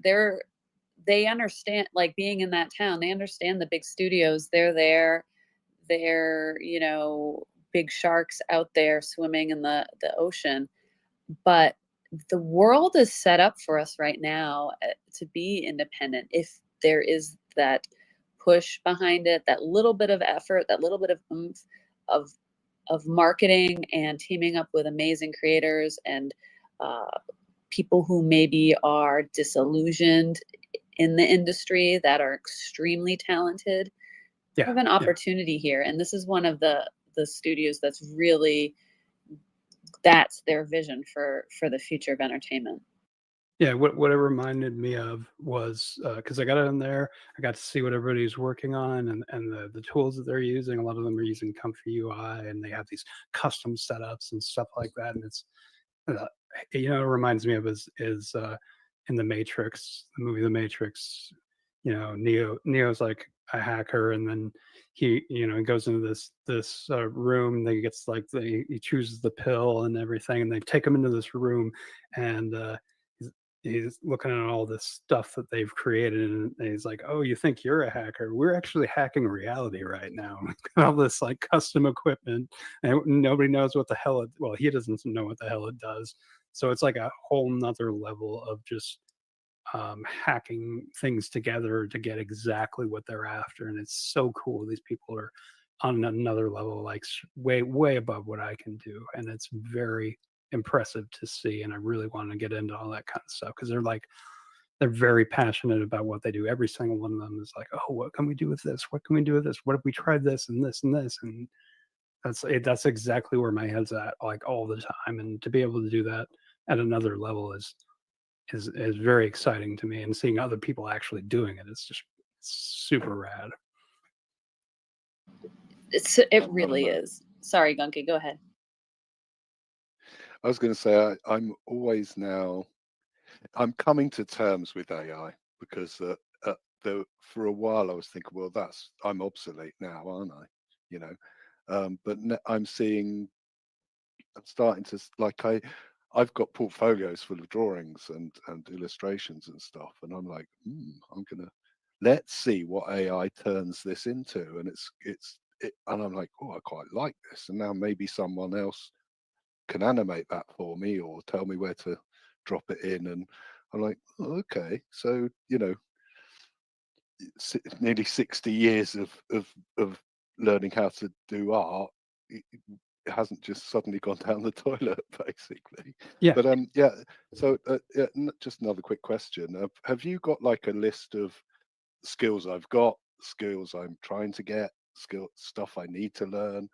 they understand, like being in that town, they understand the big studios. They're big sharks out there swimming in the ocean, but the world is set up for us right now to be independent if there is that push behind it, that little bit of effort, that little bit of oomph of marketing and teaming up with amazing creators and people who maybe are disillusioned in the industry that are extremely talented. Yeah, we have an opportunity here, and this is one of the studios that's really, that's their vision for the future of entertainment. Yeah, what it reminded me of was because I got in there, I got to see what everybody's working on and the tools that they're using. A lot of them are using Comfy UI, and they have these custom setups and stuff like that. And it's it reminds me of is in the Matrix, the movie The Matrix. Neo's like a hacker, and then he goes into this room, and he gets like he chooses the pill and everything, and they take him into this room, and he's looking at all this stuff that they've created, and he's like, "Oh, you think you're a hacker? We're actually hacking reality right now. All this like custom equipment, and nobody knows what the hell it. Well, he doesn't know what the hell it does. So it's like a whole nother level of just hacking things together to get exactly what they're after, and it's so cool. These people are on another level, like way above what I can do, and it's very impressive to see. And I really want to get into all that kind of stuff because they're very passionate about what they do. Every single one of them is like, oh, what can we do with this? What can we do with this? What if we tried this and this and this? And that's exactly where my head's at, like all the time. And to be able to do that at another level is very exciting to me, and seeing other people actually doing it, it's super rad. It really is. Sorry, Gunky, go ahead. I was going to say I'm coming to terms with AI because for a while I was thinking, well, I'm obsolete now, aren't I? But I'm starting to I've got portfolios full of drawings and illustrations and stuff, and I'm like, let's see what AI turns this into, and and I'm like, oh, I quite like this, and now maybe someone else can animate that for me or tell me where to drop it in, and I'm like, oh, okay, so nearly 60 years of learning how to do art, it hasn't just suddenly gone down the toilet, basically. Yeah. But yeah, so yeah, just another quick question. Have you got like a list of skills I've got, skills I'm trying to get, stuff I need to learn?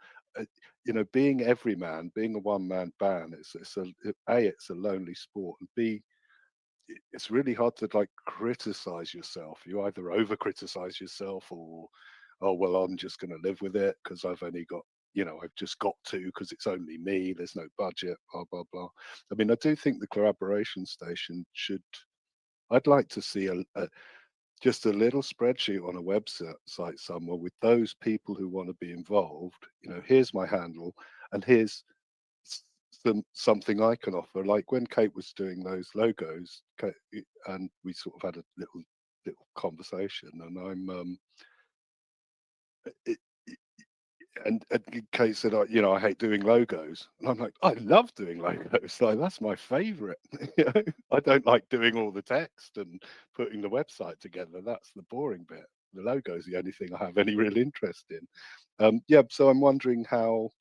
Being everyman, being a one-man band, it's a lonely sport, and B, it's really hard to like criticize yourself. You either over criticize yourself, or, oh well, I'm just going to live with it because I've only got, I've just got to, because it's only me, there's no budget, blah blah blah. I mean, I do think the collaboration station should, I'd like to see just a little spreadsheet on a website somewhere with those people who want to be involved. Here's my handle, and here's something I can offer. Like when Kate was doing those logos, and we sort of had a little conversation, and it, and Kate said, I hate doing logos, and I'm like, I love doing logos. Like, that's my favorite. I don't like doing all the text and putting the website together. That's the boring bit. The logo is the only thing I have any real interest in. Yeah, so I'm wondering how,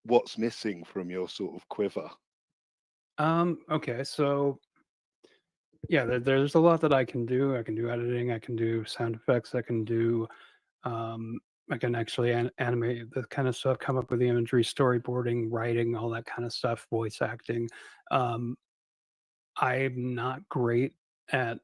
what's missing from your sort of quiver. Okay, so yeah, there's a lot that I can do. I can do editing, I can do sound effects, I can do I can actually animate the kind of stuff, come up with the imagery, storyboarding, writing, all that kind of stuff, voice acting. Um, I'm not great at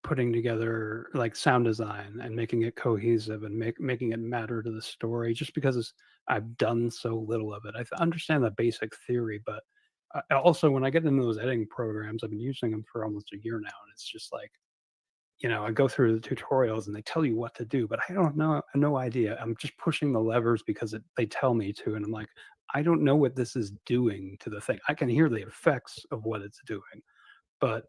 putting together like sound design and making it cohesive and making it matter to the story, just because I've done so little of it. Understand the basic theory, but also when I get into those editing programs, I've been using them for almost a year now, and it's just like, I go through the tutorials and they tell you what to do, but I don't know, no idea. I'm just pushing the levers because they tell me to, and I'm like, I don't know what this is doing to the thing. I can hear the effects of what it's doing, but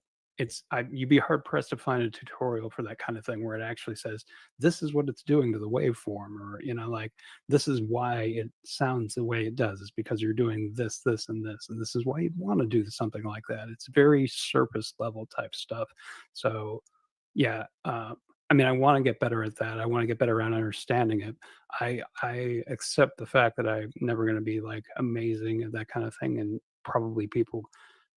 you'd be hard pressed to find a tutorial for that kind of thing where it actually says this is what it's doing to the waveform, or like this is why it sounds the way it does. It's because you're doing this, this, and this, and this is why you'd want to do something like that. It's very surface level type stuff. So yeah, I mean, I want to get better at that. I want to get better at understanding it. I accept the fact that I'm never going to be like amazing at that kind of thing, and probably people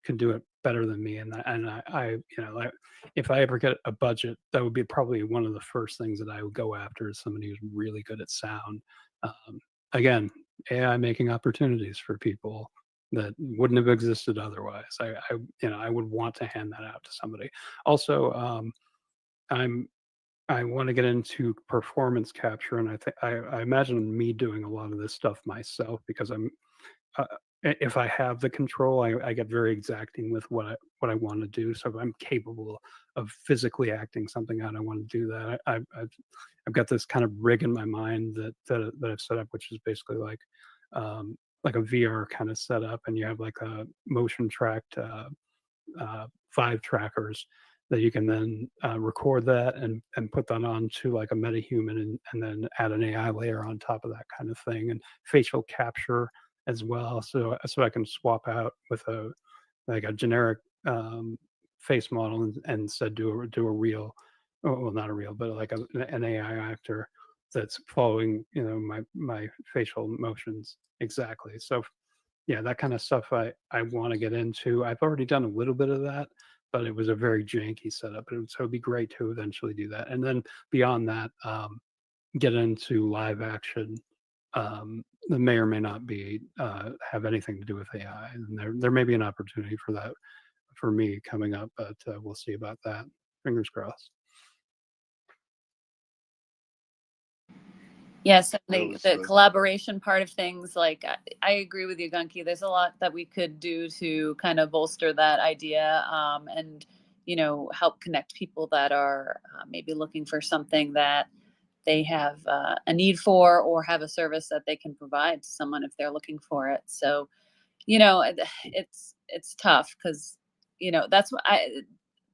can do it better than me. And I like, if I ever get a budget, that would be probably one of the first things that I would go after, is somebody who's really good at sound. Again, AI making opportunities for people that wouldn't have existed otherwise. I would want to hand that out to somebody. Also, I want to get into performance capture, and I imagine me doing a lot of this stuff myself, because uh, if I have the control, I get very exacting with what I want to do. So if I'm capable of physically acting something out, I want to do that. I've got this kind of rig in my mind that I've set up, which is basically like a VR kind of setup, and you have like a motion tracked 5 trackers that you can then record that and put that onto like a metahuman, and then add an AI layer on top of that kind of thing, and facial capture as well. So I can swap out with a generic face model, and instead do a real, well, not a real, but like an AI actor that's following my facial motions exactly. So yeah, that kind of stuff I want to get into. I've already done a little bit of that, but it was a very janky setup. So it'd be great to eventually do that. And then beyond that, get into live action that may or may not be have anything to do with AI. And there may be an opportunity for that for me coming up, but we'll see about that. Fingers crossed. Yes, and That the, was, the collaboration part of things, like I agree with you, Gunky. There's a lot that we could do to kind of bolster that idea, and help connect people that are maybe looking for something that they have a need for, or have a service that they can provide to someone if they're looking for it. So it's tough, because that's what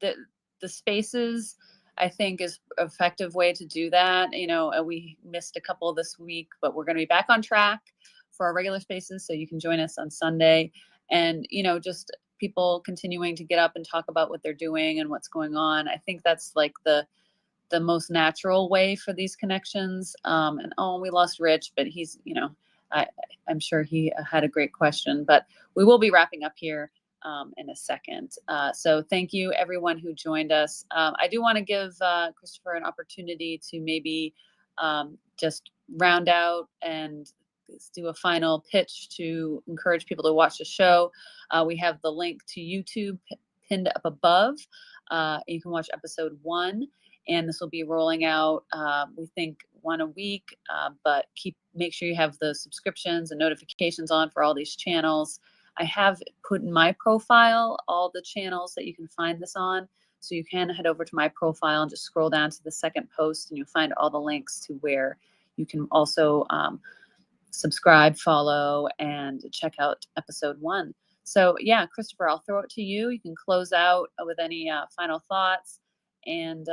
the spaces I think is effective way to do that. You know, we missed a couple this week, but we're going to be back on track for our regular spaces. So you can join us on Sunday, and, you know, just people continuing to get up and talk about what they're doing and what's going on. I think that's like the most natural way for these connections. And oh, we lost Rich, but he's, you know, I'm sure he had a great question, but we will be wrapping up here in a second. So thank you everyone who joined us. I do want to give Christopher an opportunity to maybe just round out and do a final pitch to encourage people to watch the show. We have the link to YouTube pinned up above. You can watch episode 1. And this will be rolling out, we think, 1 a week, but make sure you have the subscriptions and notifications on for all these channels. I have put in my profile all the channels that you can find this on. So you can head over to my profile and just scroll down to the second post, and you'll find all the links to where you can also subscribe, follow, and check out episode 1. So yeah, Christopher, I'll throw it to you. You can close out with any final thoughts. And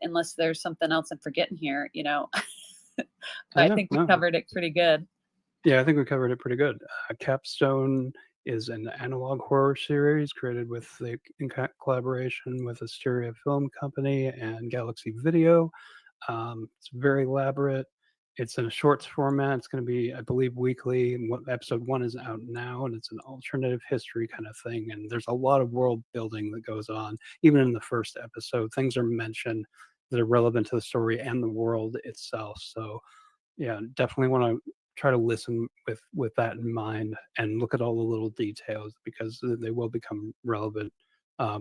unless there's something else I'm forgetting here, you know, I think we covered it pretty good. Yeah, I think we covered it pretty good. Capstone is an analog horror series created in collaboration with Asteria Film Company and Galaxy Video. It's very elaborate. It's in a shorts format. It's going to be, I believe, weekly. And episode 1 is out now, and it's an alternative history kind of thing. And there's a lot of world building that goes on. Even in the first episode, things are mentioned that are relevant to the story and the world itself. So, yeah, definitely want to try to listen with that in mind and look at all the little details, because they will become relevant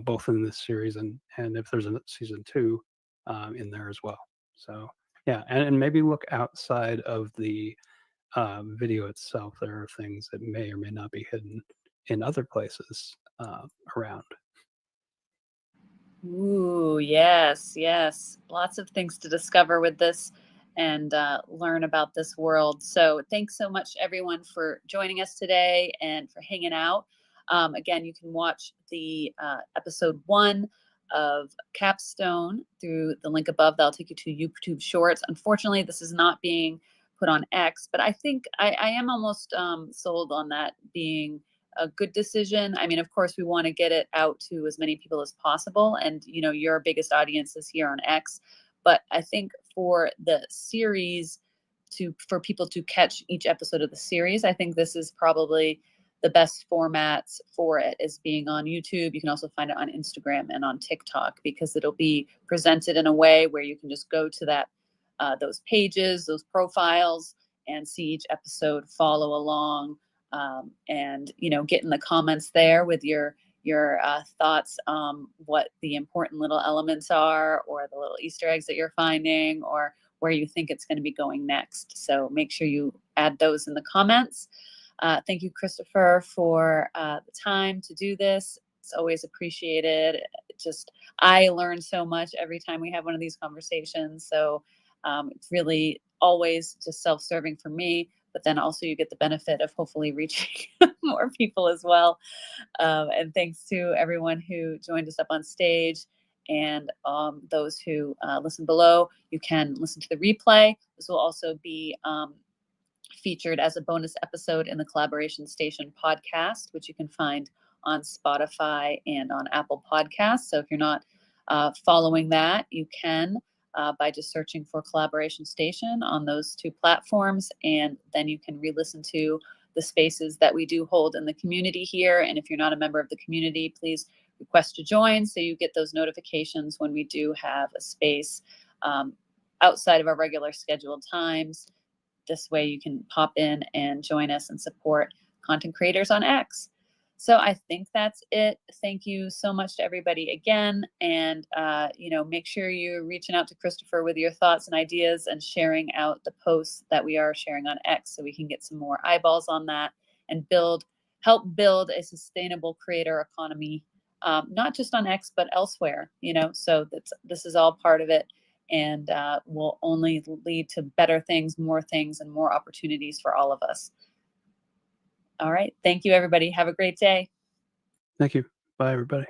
both in this series and if there's a season 2 in there as well. So. Yeah, and maybe look outside of the video itself. There are things that may or may not be hidden in other places around. Ooh, yes, yes. Lots of things to discover with this and learn about this world. So thanks so much, everyone, for joining us today and for hanging out. Again, you can watch the episode 1 of Capstone through the link above. That'll take you to YouTube Shorts. Unfortunately, this is not being put on X, but I think I am almost sold on that being a good decision. I mean, of course, we want to get it out to as many people as possible, and you know, your biggest audience is here on X. But I think for the series, for people to catch each episode of the series, I think this is probably the best formats for it, is being on YouTube. You can also find it on Instagram and on TikTok, because it'll be presented in a way where you can just go to that those pages, those profiles, and see each episode, follow along, and you know, get in the comments there with your thoughts, what the important little elements are, or the little Easter eggs that you're finding, or where you think it's going to be going next. So make sure you add those in the comments. Thank you, Christopher, for the time to do this. It's always appreciated. I learn so much every time we have one of these conversations. So it's really always just self-serving for me, but then also you get the benefit of hopefully reaching more people as well. And thanks to everyone who joined us up on stage, and those who listen below. You can listen to the replay. This will also be featured as a bonus episode in the Collaboration Station podcast, which you can find on Spotify and on Apple Podcasts. So if you're not following that, you can by just searching for Collaboration Station on those 2 platforms, and then you can re-listen to the spaces that we do hold in the community here. And if you're not a member of the community, please request to join so you get those notifications when we do have a space outside of our regular scheduled times. This way you can pop in and join us and support content creators on X. So I think that's it. Thank you so much to everybody again. And, you know, make sure you're reaching out to Christopher with your thoughts and ideas, and sharing out the posts that we are sharing on X, so we can get some more eyeballs on that and help build a sustainable creator economy, not just on X, but elsewhere, you know. So this is all part of it, and will only lead to better things, and more opportunities for all of us. All right. Thank you, everybody. Have a great day. Thank you. Bye, everybody.